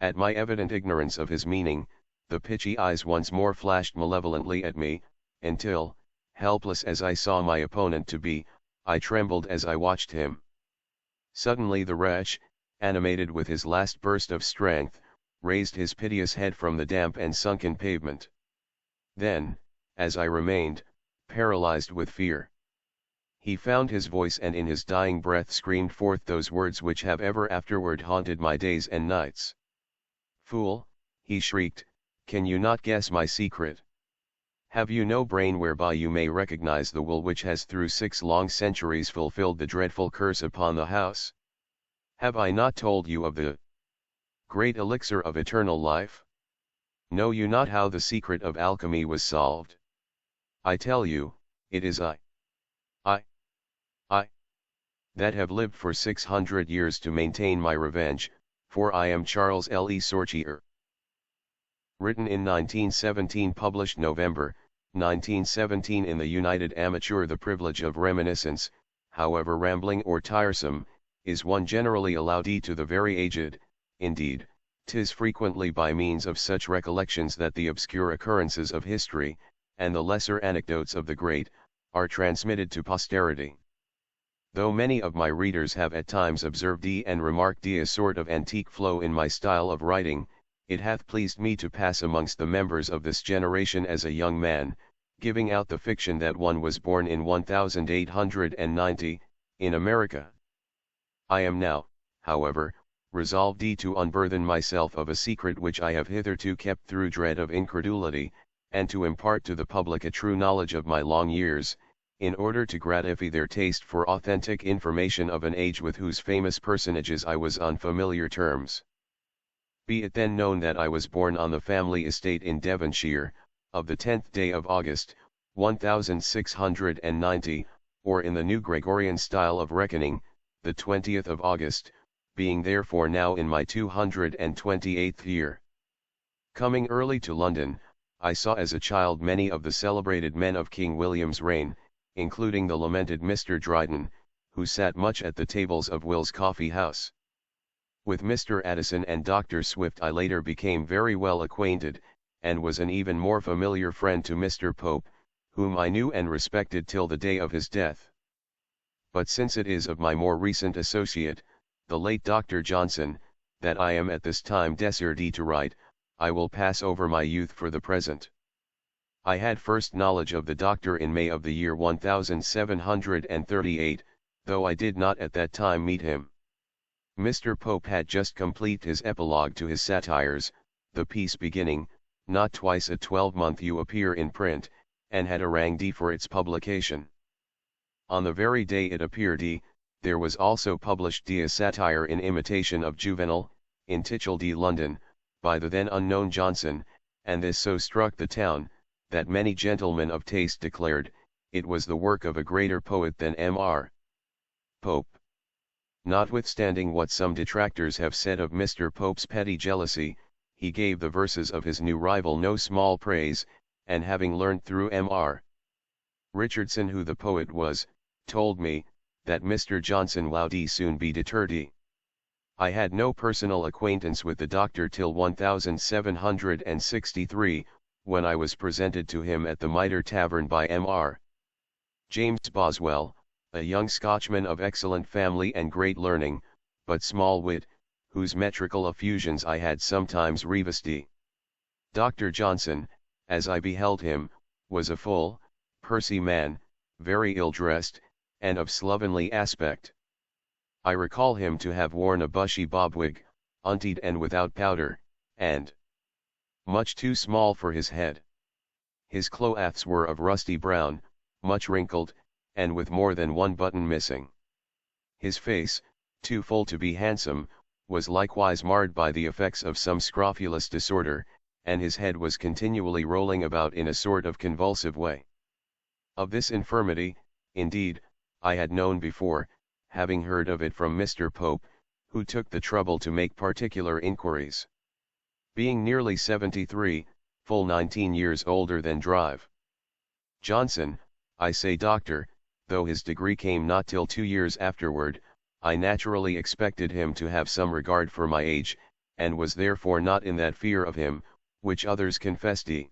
At my evident ignorance of his meaning, the pitchy eyes once more flashed malevolently at me, until, helpless as I saw my opponent to be, I trembled as I watched him. Suddenly the wretch, animated with his last burst of strength, raised his piteous head from the damp and sunken pavement. Then, as I remained, paralyzed with fear, he found his voice and in his dying breath screamed forth those words which have ever afterward haunted my days and nights. "Fool," he shrieked, "can you not guess my secret? Have you no brain whereby you may recognize the will which has through 6 long centuries fulfilled the dreadful curse upon the house? Have I not told you of the great elixir of eternal life? Know you not how the secret of alchemy was solved? I tell you, it is I that have lived for 600 years to maintain my revenge, for I am Charles Le Sorcier." Written in 1917, published November, 1917 in the United Amateur. The privilege of reminiscence, however rambling or tiresome, is one generally allowed to the very aged. Indeed, 'tis frequently by means of such recollections that the obscure occurrences of history, and the lesser anecdotes of the great, are transmitted to posterity. Though many of my readers have at times observed and remarked a sort of antique flow in my style of writing, it hath pleased me to pass amongst the members of this generation as a young man, giving out the fiction that one was born in 1890, in America. I am now, however, resolved to unburthen myself of a secret which I have hitherto kept through dread of incredulity, and to impart to the public a true knowledge of my long years, in order to gratify their taste for authentic information of an age with whose famous personages I was on familiar terms. Be it then known that I was born on the family estate in Devonshire, of the 10th day of August, 1690, or in the new Gregorian style of reckoning, the 20th of August, being therefore now in my 228th year. Coming early to London, I saw as a child many of the celebrated men of King William's reign, including the lamented Mr. Dryden, who sat much at the tables of Will's Coffee House. With Mr. Addison and Dr. Swift I later became very well acquainted, and was an even more familiar friend to Mr. Pope, whom I knew and respected till the day of his death. But since it is of my more recent associate, the late Dr. Johnson, that I am at this time desired to write, I will pass over my youth for the present. I had first knowledge of the doctor in May of the year 1738, though I did not at that time meet him. Mr. Pope had just completed his epilogue to his satires, the piece beginning, "Not twice a 12-month you appear in print," and had harangued for its publication. On the very day it appeared, there was also published a satire in imitation of Juvenal, entitled London, by the then unknown Johnson, and this so struck the town, that many gentlemen of taste declared, it was the work of a greater poet than Mr. Pope. Notwithstanding what some detractors have said of Mr. Pope's petty jealousy, he gave the verses of his new rival no small praise, and having learnt through Mr. Richardson who the poet was, told me, that Mr. Johnson would soon be deterred. I had no personal acquaintance with the doctor till 1763, when I was presented to him at the Mitre Tavern by Mr. James Boswell, a young Scotchman of excellent family and great learning, but small wit, whose metrical effusions I had sometimes revised. Dr. Johnson, as I beheld him, was a full, pursy man, very ill-dressed, and of slovenly aspect. I recall him to have worn a bushy bobwig, untied and without powder, and much too small for his head. His clothes were of rusty brown, much wrinkled, and with more than one button missing. His face, too full to be handsome, was likewise marred by the effects of some scrofulous disorder, and his head was continually rolling about in a sort of convulsive way. Of this infirmity, indeed, I had known before, having heard of it from Mr. Pope, who took the trouble to make particular inquiries. Being nearly 73, full 19 years older than Drive. Johnson, I say doctor, though his degree came not till 2 years afterward, I naturally expected him to have some regard for my age, and was therefore not in that fear of him, which others confess D.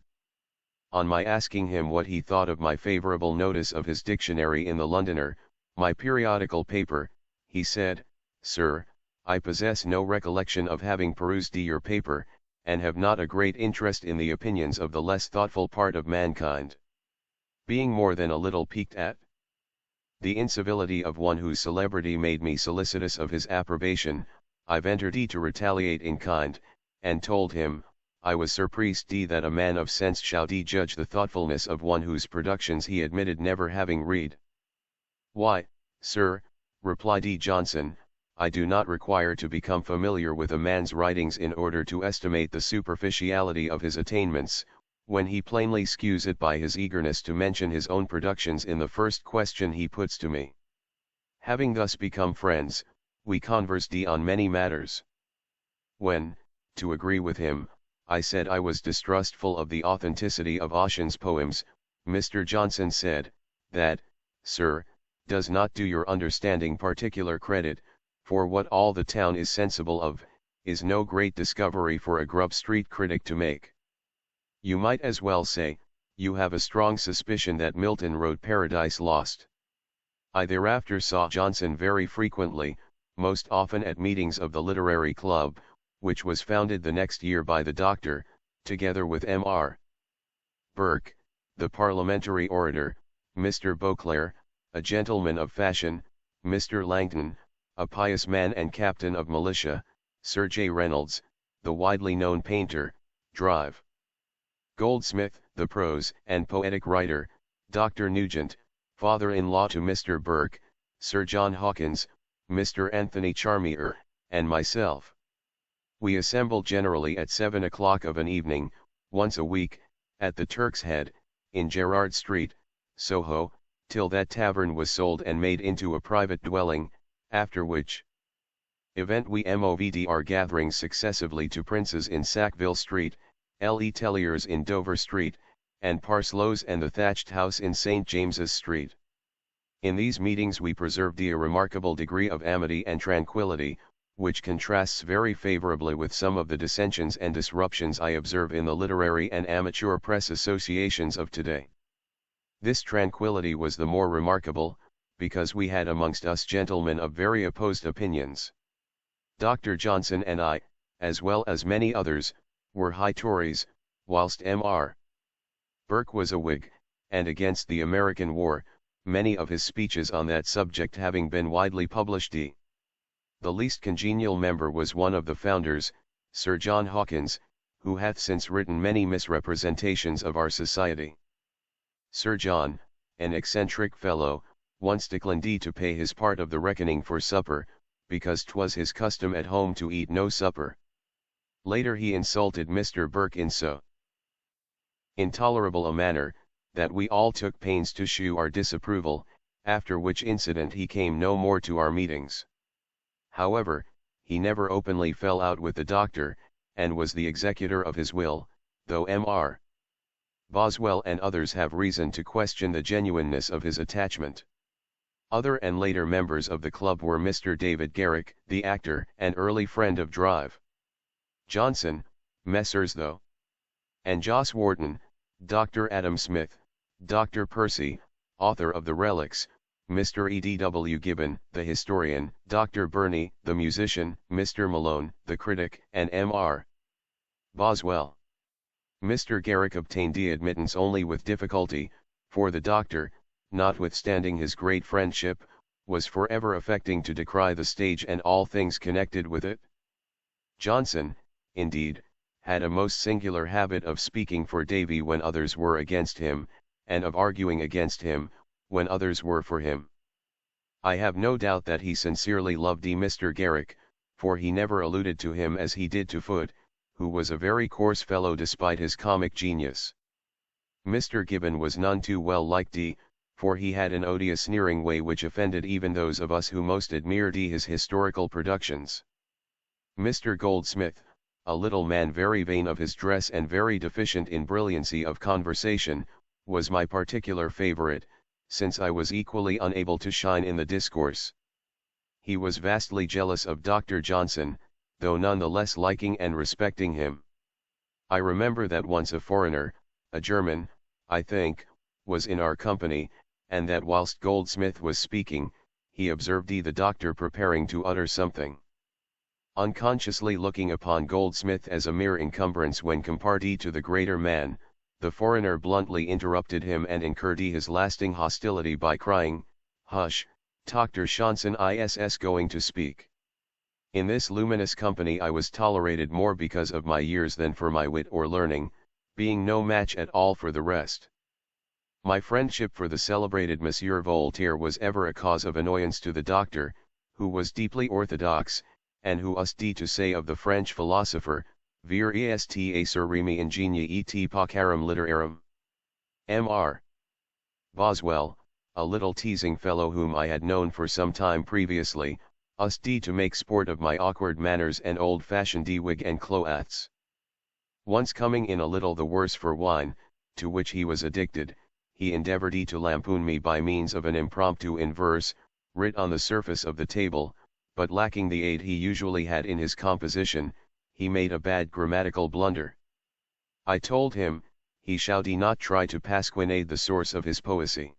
On my asking him what he thought of my favourable notice of his dictionary in the Londoner, my periodical paper, he said, "Sir, I possess no recollection of having perused your paper, and have not a great interest in the opinions of the less thoughtful part of mankind." Being more than a little piqued at the incivility of one whose celebrity made me solicitous of his approbation, I ventured to retaliate in kind, and told him, I was surprised that a man of sense should judge the thoughtfulness of one whose productions he admitted never having read. "Why, sir," replied Johnson, "I do not require to become familiar with a man's writings in order to estimate the superficiality of his attainments, when he plainly skews it by his eagerness to mention his own productions in the first question he puts to me." Having thus become friends, we conversed on many matters. When, to agree with him, I said I was distrustful of the authenticity of Ossian's poems, Mr. Johnson said, "That, sir, does not do your understanding particular credit, for what all the town is sensible of, is no great discovery for a Grub Street critic to make. You might as well say, you have a strong suspicion that Milton wrote Paradise Lost." I thereafter saw Johnson very frequently, most often at meetings of the Literary Club, which was founded the next year by the Doctor, together with M.R. Burke, the parliamentary orator, Mr. Beauclerk, a gentleman of fashion, Mr. Langton, a pious man and captain of militia, Sir J. Reynolds, the widely known painter, Drive. Goldsmith, the prose and poetic writer, Dr. Nugent, father-in-law to Mr. Burke, Sir John Hawkins, Mr. Anthony Charmier, and myself. We assembled generally at 7 o'clock of an evening, once a week, at the Turk's Head, in Gerrard Street, Soho, till that tavern was sold and made into a private dwelling, after which event we moved our gatherings successively to Prince's in Sackville Street, L.E. Tellier's in Dover Street, and Parslow's and the Thatched House in St. James's Street. In these meetings we preserved a remarkable degree of amity and tranquillity, which contrasts very favourably with some of the dissensions and disruptions I observe in the literary and amateur press associations of today. This tranquillity was the more remarkable, because we had amongst us gentlemen of very opposed opinions. Dr. Johnson and I, as well as many others, were high Tories, whilst M.R. Burke was a Whig, and against the American War, many of his speeches on that subject having been widely published. The least congenial member was one of the founders, Sir John Hawkins, who hath since written many misrepresentations of our society. Sir John, an eccentric fellow, once declined to pay his part of the reckoning for supper, because 'twas his custom at home to eat no supper. Later he insulted Mr. Burke in so intolerable a manner, that we all took pains to shew our disapproval, after which incident he came no more to our meetings. However, he never openly fell out with the Doctor, and was the executor of his will, though M.R. Boswell and others have reason to question the genuineness of his attachment. Other and later members of the club were Mr. David Garrick, the actor and early friend of Drive Johnson, Messrs. Tho. and Jos Wharton, Dr. Adam Smith, Dr. Percy, author of The Relics, Mr. E.D.W. Gibbon, the historian, Dr. Burney, the musician, Mr. Malone, the critic, and M.R. Boswell. Mr. Garrick obtained admittance only with difficulty, for the Doctor, notwithstanding his great friendship, was forever affecting to decry the stage and all things connected with it. Johnson, indeed, had a most singular habit of speaking for Davy when others were against him, and of arguing against him, when others were for him. I have no doubt that he sincerely loved Mr. Garrick, for he never alluded to him as he did to Foote, who was a very coarse fellow despite his comic genius. Mr. Gibbon was none too well liked, for he had an odious sneering way which offended even those of us who most admired his historical productions. Mr. Goldsmith, a little man very vain of his dress and very deficient in brilliancy of conversation, was my particular favourite, since I was equally unable to shine in the discourse. He was vastly jealous of Dr. Johnson, though none the less liking and respecting him. I remember that once a foreigner, a German, I think, was in our company, and that whilst Goldsmith was speaking, he observed the doctor preparing to utter something. Unconsciously looking upon Goldsmith as a mere encumbrance when compared to the greater man, the foreigner bluntly interrupted him and incurred his lasting hostility by crying, "Hush, Dr. Johnson is going to speak." In this luminous company I was tolerated more because of my years than for my wit or learning, being no match at all for the rest. My friendship for the celebrated Monsieur Voltaire was ever a cause of annoyance to the doctor, who was deeply orthodox, and who used to say of the French philosopher, "Vir est acerrimi ingenia et paucarum literarum." Mr. Boswell, a little teasing fellow whom I had known for some time previously, used to make sport of my awkward manners and old-fashioned wig and clothes. Once coming in a little the worse for wine, to which he was addicted, he endeavored to lampoon me by means of an impromptu in verse, writ on the surface of the table, but lacking the aid he usually had in his composition, he made a bad grammatical blunder. I told him, he should not try to pasquinade the source of his poesy.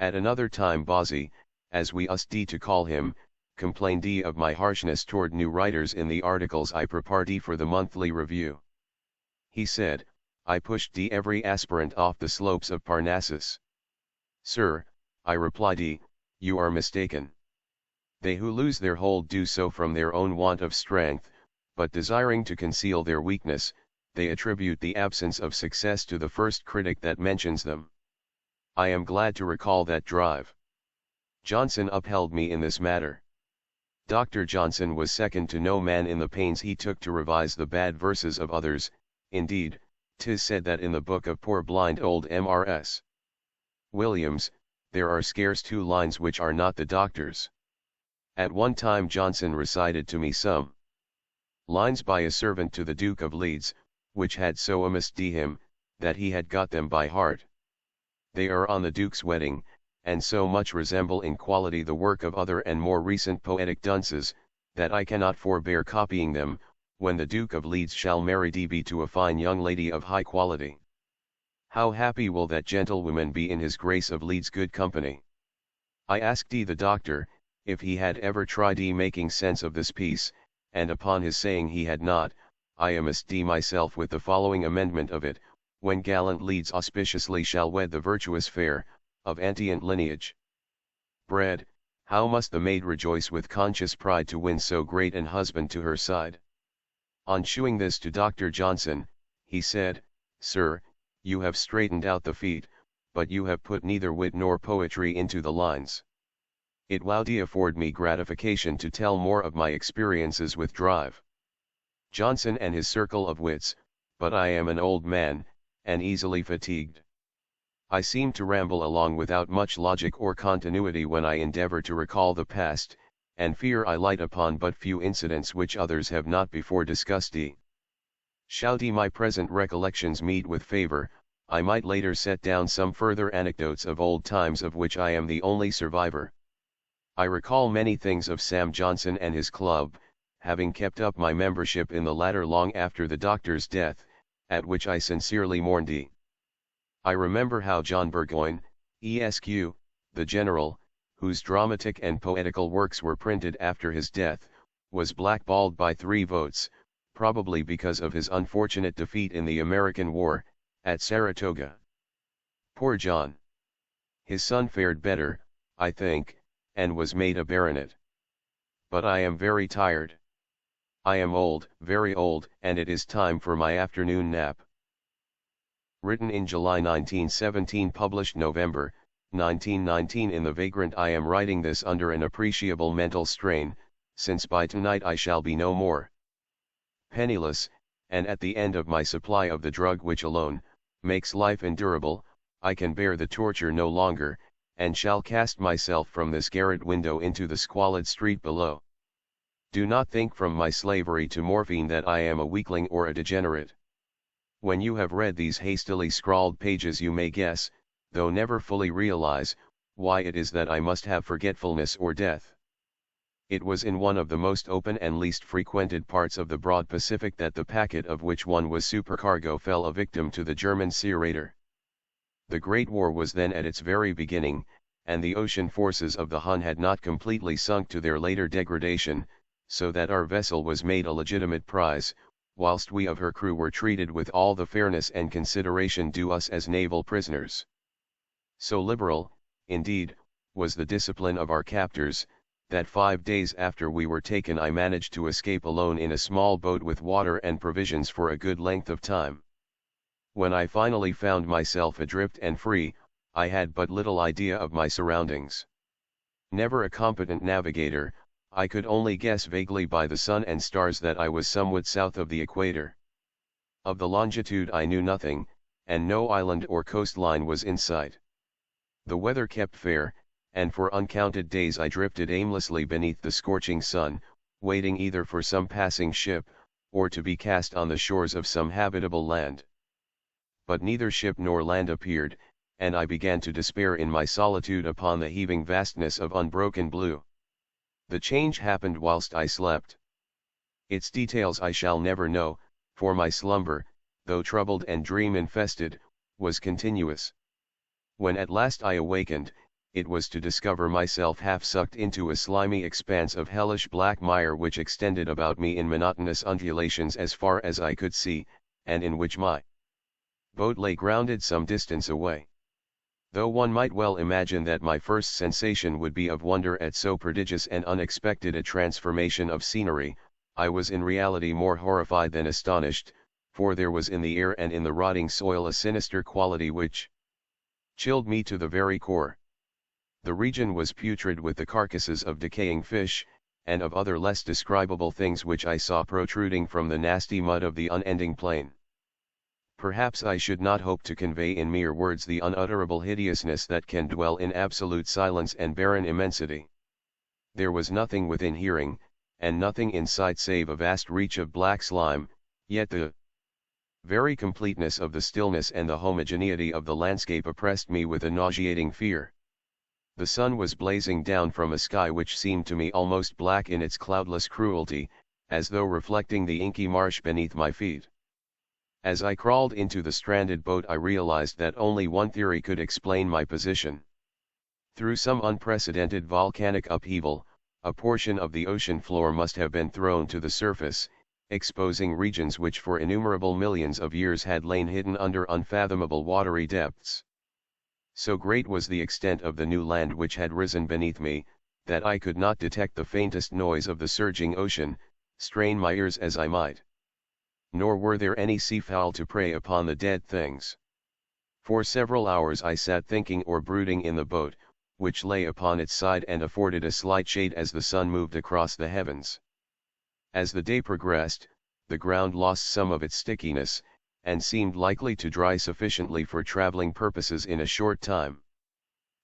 At another time Bozzy, as we used to call him, complained of my harshness toward new writers in the articles I prepared for the monthly review. He said, I pushed every aspirant off the slopes of Parnassus. Sir, I replied, you are mistaken. They who lose their hold do so from their own want of strength, but desiring to conceal their weakness, they attribute the absence of success to the first critic that mentions them. I am glad to recall that drive. Johnson upheld me in this matter. Dr. Johnson was second to no man in the pains he took to revise the bad verses of others. Indeed, 'tis said that in the book of poor blind old Mrs. Williams, there are scarce 2 lines which are not the doctor's. At one time Johnson recited to me some lines by a servant to the Duke of Leeds, which had so amazed him, that he had got them by heart. They are on the Duke's wedding, and so much resemble in quality the work of other and more recent poetic dunces, that I cannot forbear copying them, when the Duke of Leeds shall marry be to a fine young lady of high quality. How happy will that gentlewoman be in his Grace of Leeds' good company. I asked the doctor, if he had ever tried making sense of this piece, and upon his saying he had not, I amazed myself with the following amendment of it, when gallant Leeds auspiciously shall wed the virtuous fair, of antient lineage. Bread, how must the maid rejoice with conscious pride to win so great an husband to her side. On shewing this to Dr. Johnson, he said, Sir, you have straightened out the feet, but you have put neither wit nor poetry into the lines. It will afford me gratification to tell more of my experiences with Drive Johnson and his circle of wits, but I am an old man, and easily fatigued. I seem to ramble along without much logic or continuity when I endeavor to recall the past, and fear I light upon but few incidents which others have not before discussed. Should my present recollections meet with favor, I might later set down some further anecdotes of old times of which I am the only survivor. I recall many things of Sam Johnson and his club, having kept up my membership in the latter long after the doctor's death, at which I sincerely mourned. I remember how John Burgoyne, Esq., the general, whose dramatic and poetical works were printed after his death, was blackballed by 3 votes, probably because of his unfortunate defeat in the American War, at Saratoga. Poor John! His son fared better, I think, and was made a baronet. But I am very tired. I am old, very old, and it is time for my afternoon nap. Written in July 1917, published November 1919 in The Vagrant. I am writing this under an appreciable mental strain, since by tonight I shall be no more penniless, and at the end of my supply of the drug which alone makes life endurable. I can bear the torture no longer, and shall cast myself from this garret window into the squalid street below. Do not think from my slavery to morphine that I am a weakling or a degenerate. When you have read these hastily scrawled pages you may guess, though never fully realize, why it is that I must have forgetfulness or death. It was in one of the most open and least frequented parts of the broad Pacific that the packet of which one was supercargo fell a victim to the German sea raider. The Great War was then at its very beginning, and the ocean forces of the Hun had not completely sunk to their later degradation, so that our vessel was made a legitimate prize, whilst we of her crew were treated with all the fairness and consideration due us as naval prisoners. So liberal, indeed, was the discipline of our captors, that 5 days after we were taken I managed to escape alone in a small boat with water and provisions for a good length of time. When I finally found myself adrift and free, I had but little idea of my surroundings. Never a competent navigator, I could only guess vaguely by the sun and stars that I was somewhat south of the equator. Of the longitude I knew nothing, and no island or coastline was in sight. The weather kept fair, and for uncounted days I drifted aimlessly beneath the scorching sun, waiting either for some passing ship, or to be cast on the shores of some habitable land. But neither ship nor land appeared, and I began to despair in my solitude upon the heaving vastness of unbroken blue. The change happened whilst I slept. Its details I shall never know, for my slumber, though troubled and dream-infested, was continuous. When at last I awakened, it was to discover myself half sucked into a slimy expanse of hellish black mire which extended about me in monotonous undulations as far as I could see, and in which my boat lay grounded some distance away. Though one might well imagine that my first sensation would be of wonder at so prodigious and unexpected a transformation of scenery, I was in reality more horrified than astonished, for there was in the air and in the rotting soil a sinister quality which chilled me to the very core. The region was putrid with the carcasses of decaying fish, and of other less describable things which I saw protruding from the nasty mud of the unending plain. Perhaps I should not hope to convey in mere words the unutterable hideousness that can dwell in absolute silence and barren immensity. There was nothing within hearing, and nothing in sight save a vast reach of black slime, yet the very completeness of the stillness and the homogeneity of the landscape oppressed me with a nauseating fear. The sun was blazing down from a sky which seemed to me almost black in its cloudless cruelty, as though reflecting the inky marsh beneath my feet. As I crawled into the stranded boat I realized that only one theory could explain my position. Through some unprecedented volcanic upheaval, a portion of the ocean floor must have been thrown to the surface, exposing regions which for innumerable millions of years had lain hidden under unfathomable watery depths. So great was the extent of the new land which had risen beneath me, that I could not detect the faintest noise of the surging ocean, strain my ears as I might. Nor were there any seafowl to prey upon the dead things. For several hours I sat thinking or brooding in the boat, which lay upon its side and afforded a slight shade as the sun moved across the heavens. As the day progressed, the ground lost some of its stickiness, and seemed likely to dry sufficiently for traveling purposes in a short time.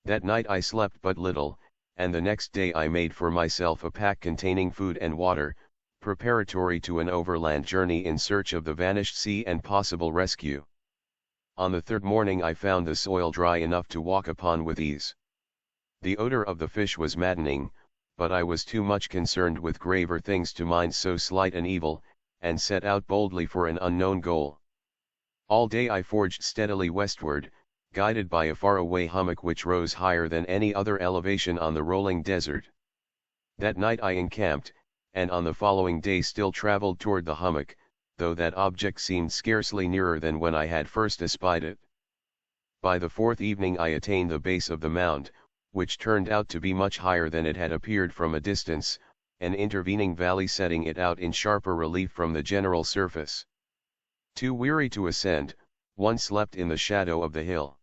That night I slept but little, and the next day I made for myself a pack containing food and water, preparatory to an overland journey in search of the vanished sea and possible rescue. On the third morning I found the soil dry enough to walk upon with ease. The odor of the fish was maddening, but I was too much concerned with graver things to mind so slight an evil, and set out boldly for an unknown goal. All day I forged steadily westward, guided by a faraway hummock which rose higher than any other elevation on the rolling desert. That night I encamped, and on the following day still travelled toward the hummock, though that object seemed scarcely nearer than when I had first espied it. By the fourth evening I attained the base of the mound, which turned out to be much higher than it had appeared from a distance, an intervening valley setting it out in sharper relief from the general surface. Too weary to ascend, one slept in the shadow of the hill.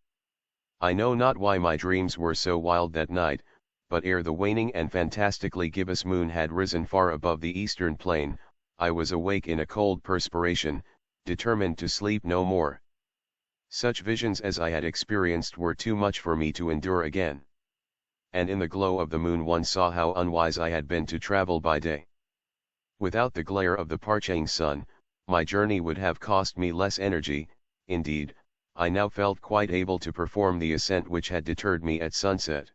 I know not why my dreams were so wild that night, but ere the waning and fantastically gibbous moon had risen far above the eastern plain, I was awake in a cold perspiration, determined to sleep no more. Such visions as I had experienced were too much for me to endure again. And in the glow of the moon one saw how unwise I had been to travel by day. Without the glare of the parching sun, my journey would have cost me less energy. Indeed, I now felt quite able to perform the ascent which had deterred me at sunset.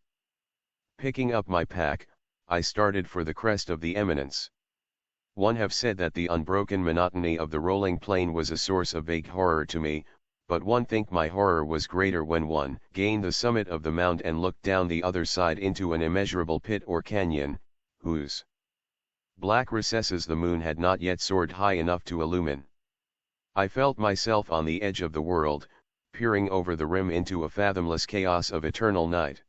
Picking up my pack, I started for the crest of the eminence. One have said that the unbroken monotony of the rolling plain was a source of vague horror to me, but one think my horror was greater when one gained the summit of the mound and looked down the other side into an immeasurable pit or canyon, whose black recesses the moon had not yet soared high enough to illumine. I felt myself on the edge of the world, peering over the rim into a fathomless chaos of eternal night.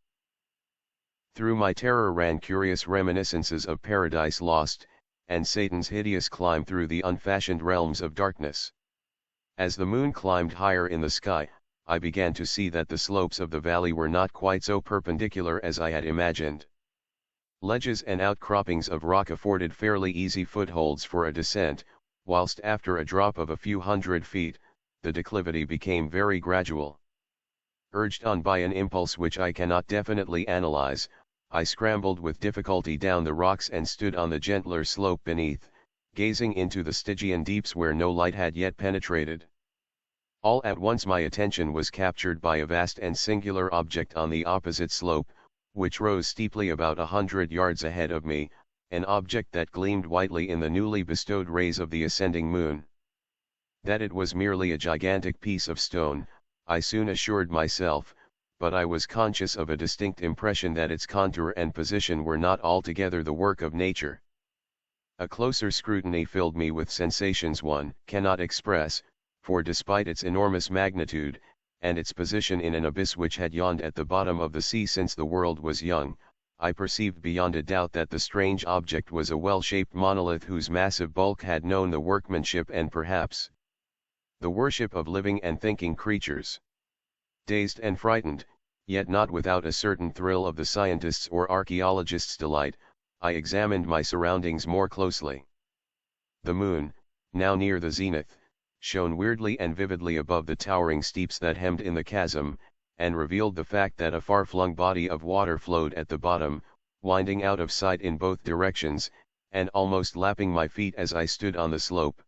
Through my terror ran curious reminiscences of Paradise Lost, and Satan's hideous climb through the unfashioned realms of darkness. As the moon climbed higher in the sky, I began to see that the slopes of the valley were not quite so perpendicular as I had imagined. Ledges and outcroppings of rock afforded fairly easy footholds for a descent, whilst after a drop of a few hundred feet, the declivity became very gradual. Urged on by an impulse which I cannot definitely analyze, I scrambled with difficulty down the rocks and stood on the gentler slope beneath, gazing into the Stygian deeps where no light had yet penetrated. All at once my attention was captured by a vast and singular object on the opposite slope, which rose steeply about 100 yards ahead of me, an object that gleamed whitely in the newly bestowed rays of the ascending moon. That it was merely a gigantic piece of stone, I soon assured myself, but I was conscious of a distinct impression that its contour and position were not altogether the work of nature. A closer scrutiny filled me with sensations one cannot express, for despite its enormous magnitude, and its position in an abyss which had yawned at the bottom of the sea since the world was young, I perceived beyond a doubt that the strange object was a well-shaped monolith whose massive bulk had known the workmanship and perhaps the worship of living and thinking creatures. Dazed and frightened, yet not without a certain thrill of the scientist's or archaeologist's delight, I examined my surroundings more closely. The moon, now near the zenith, shone weirdly and vividly above the towering steeps that hemmed in the chasm, and revealed the fact that a far-flung body of water flowed at the bottom, winding out of sight in both directions, and almost lapping my feet as I stood on the slope.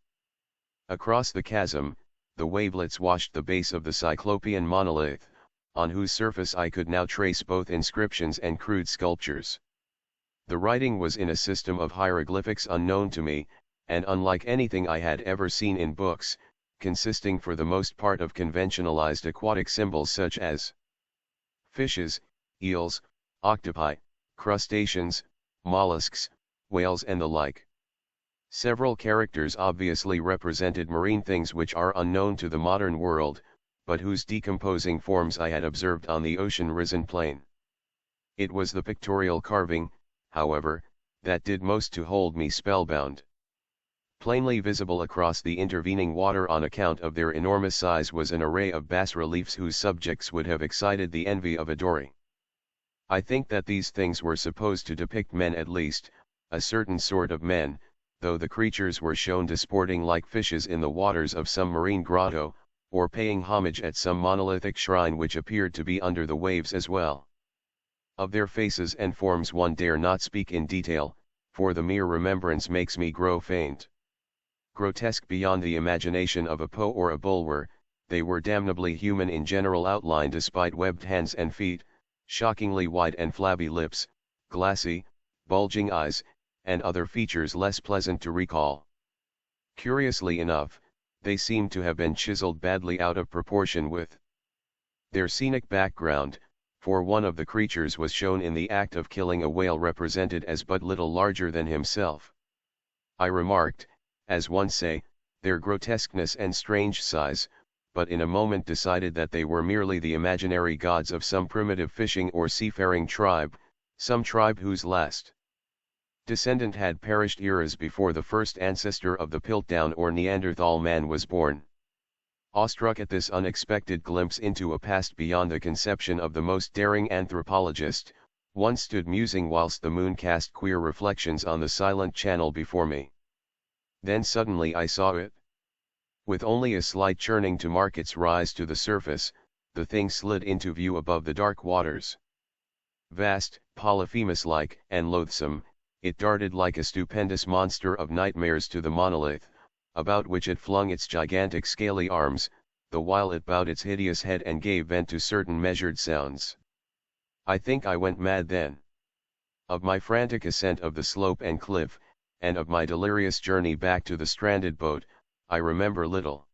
Across the chasm, the wavelets washed the base of the cyclopean monolith, on whose surface I could now trace both inscriptions and crude sculptures. The writing was in a system of hieroglyphics unknown to me, and unlike anything I had ever seen in books, consisting for the most part of conventionalized aquatic symbols such as fishes, eels, octopi, crustaceans, mollusks, whales and the like. Several characters obviously represented marine things which are unknown to the modern world, but whose decomposing forms I had observed on the ocean-risen plain. It was the pictorial carving, however, that did most to hold me spellbound. Plainly visible across the intervening water on account of their enormous size was an array of bas-reliefs whose subjects would have excited the envy of a Dory. I think that these things were supposed to depict men at least, a certain sort of men, though the creatures were shown disporting like fishes in the waters of some marine grotto, or paying homage at some monolithic shrine which appeared to be under the waves as well. Of their faces and forms one dare not speak in detail, for the mere remembrance makes me grow faint. Grotesque beyond the imagination of a Poe or a Bulwer, they were damnably human in general outline despite webbed hands and feet, shockingly wide and flabby lips, glassy, bulging eyes, and other features less pleasant to recall. Curiously enough, they seemed to have been chiseled badly out of proportion with their scenic background, for one of the creatures was shown in the act of killing a whale represented as but little larger than himself. I remarked, as one say, their grotesqueness and strange size, but in a moment decided that they were merely the imaginary gods of some primitive fishing or seafaring tribe, some tribe whose last descendant had perished eras before the first ancestor of the Piltdown or Neanderthal man was born. Awestruck at this unexpected glimpse into a past beyond the conception of the most daring anthropologist, one stood musing whilst the moon cast queer reflections on the silent channel before me. Then suddenly I saw it. With only a slight churning to mark its rise to the surface, the thing slid into view above the dark waters. Vast, Polyphemus-like, and loathsome, it darted like a stupendous monster of nightmares to the monolith, about which it flung its gigantic scaly arms, the while it bowed its hideous head and gave vent to certain measured sounds. I think I went mad then. Of my frantic ascent of the slope and cliff, and of my delirious journey back to the stranded boat, I remember little.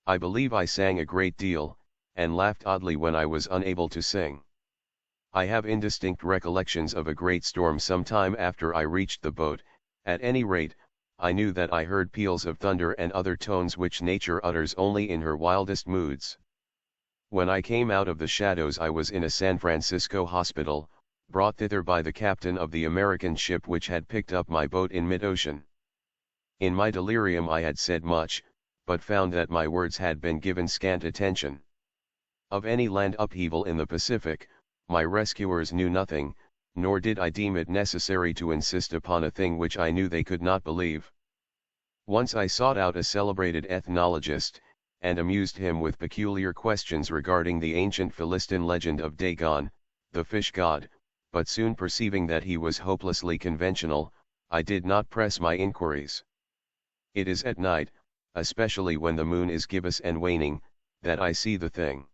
I believe I sang a great deal, and laughed oddly when I was unable to sing. I have indistinct recollections of a great storm some time after I reached the boat. At any rate, I knew that I heard peals of thunder and other tones which nature utters only in her wildest moods. When I came out of the shadows I was in a San Francisco hospital, brought thither by the captain of the American ship which had picked up my boat in mid-ocean. In my delirium I had said much, but found that my words had been given scant attention. Of any land upheaval in the Pacific, my rescuers knew nothing, nor did I deem it necessary to insist upon a thing which I knew they could not believe. Once I sought out a celebrated ethnologist, and amused him with peculiar questions regarding the ancient Philistine legend of Dagon, the fish god, but soon perceiving that he was hopelessly conventional, I did not press my inquiries. It is at night, especially when the moon is gibbous and waning, that I see the thing.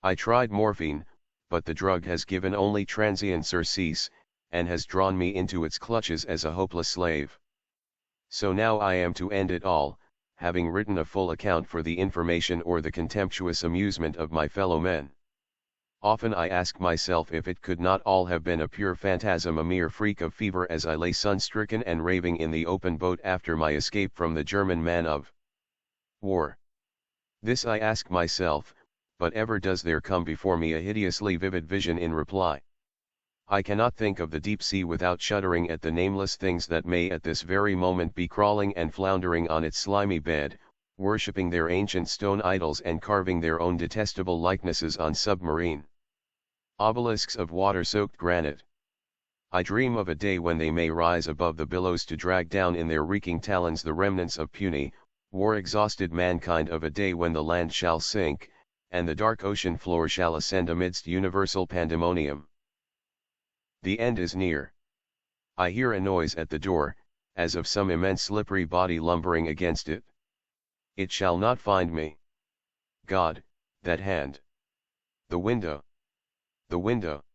I tried morphine, but the drug has given only transient surcease, and has drawn me into its clutches as a hopeless slave. So now I am to end it all, having written a full account for the information or the contemptuous amusement of my fellow men. Often I ask myself if it could not all have been a pure phantasm, a mere freak of fever, as I lay sun-stricken and raving in the open boat after my escape from the German man of war. This I ask myself, but ever does there come before me a hideously vivid vision in reply. I cannot think of the deep sea without shuddering at the nameless things that may at this very moment be crawling and floundering on its slimy bed, worshipping their ancient stone idols and carving their own detestable likenesses on submarine obelisks of water-soaked granite. I dream of a day when they may rise above the billows to drag down in their reeking talons the remnants of puny, war-exhausted mankind, of a day when the land shall sink, and the dark ocean floor shall ascend amidst universal pandemonium. The end is near. I hear a noise at the door, as of some immense slippery body lumbering against it. It shall not find me. God, that hand! The window! The window!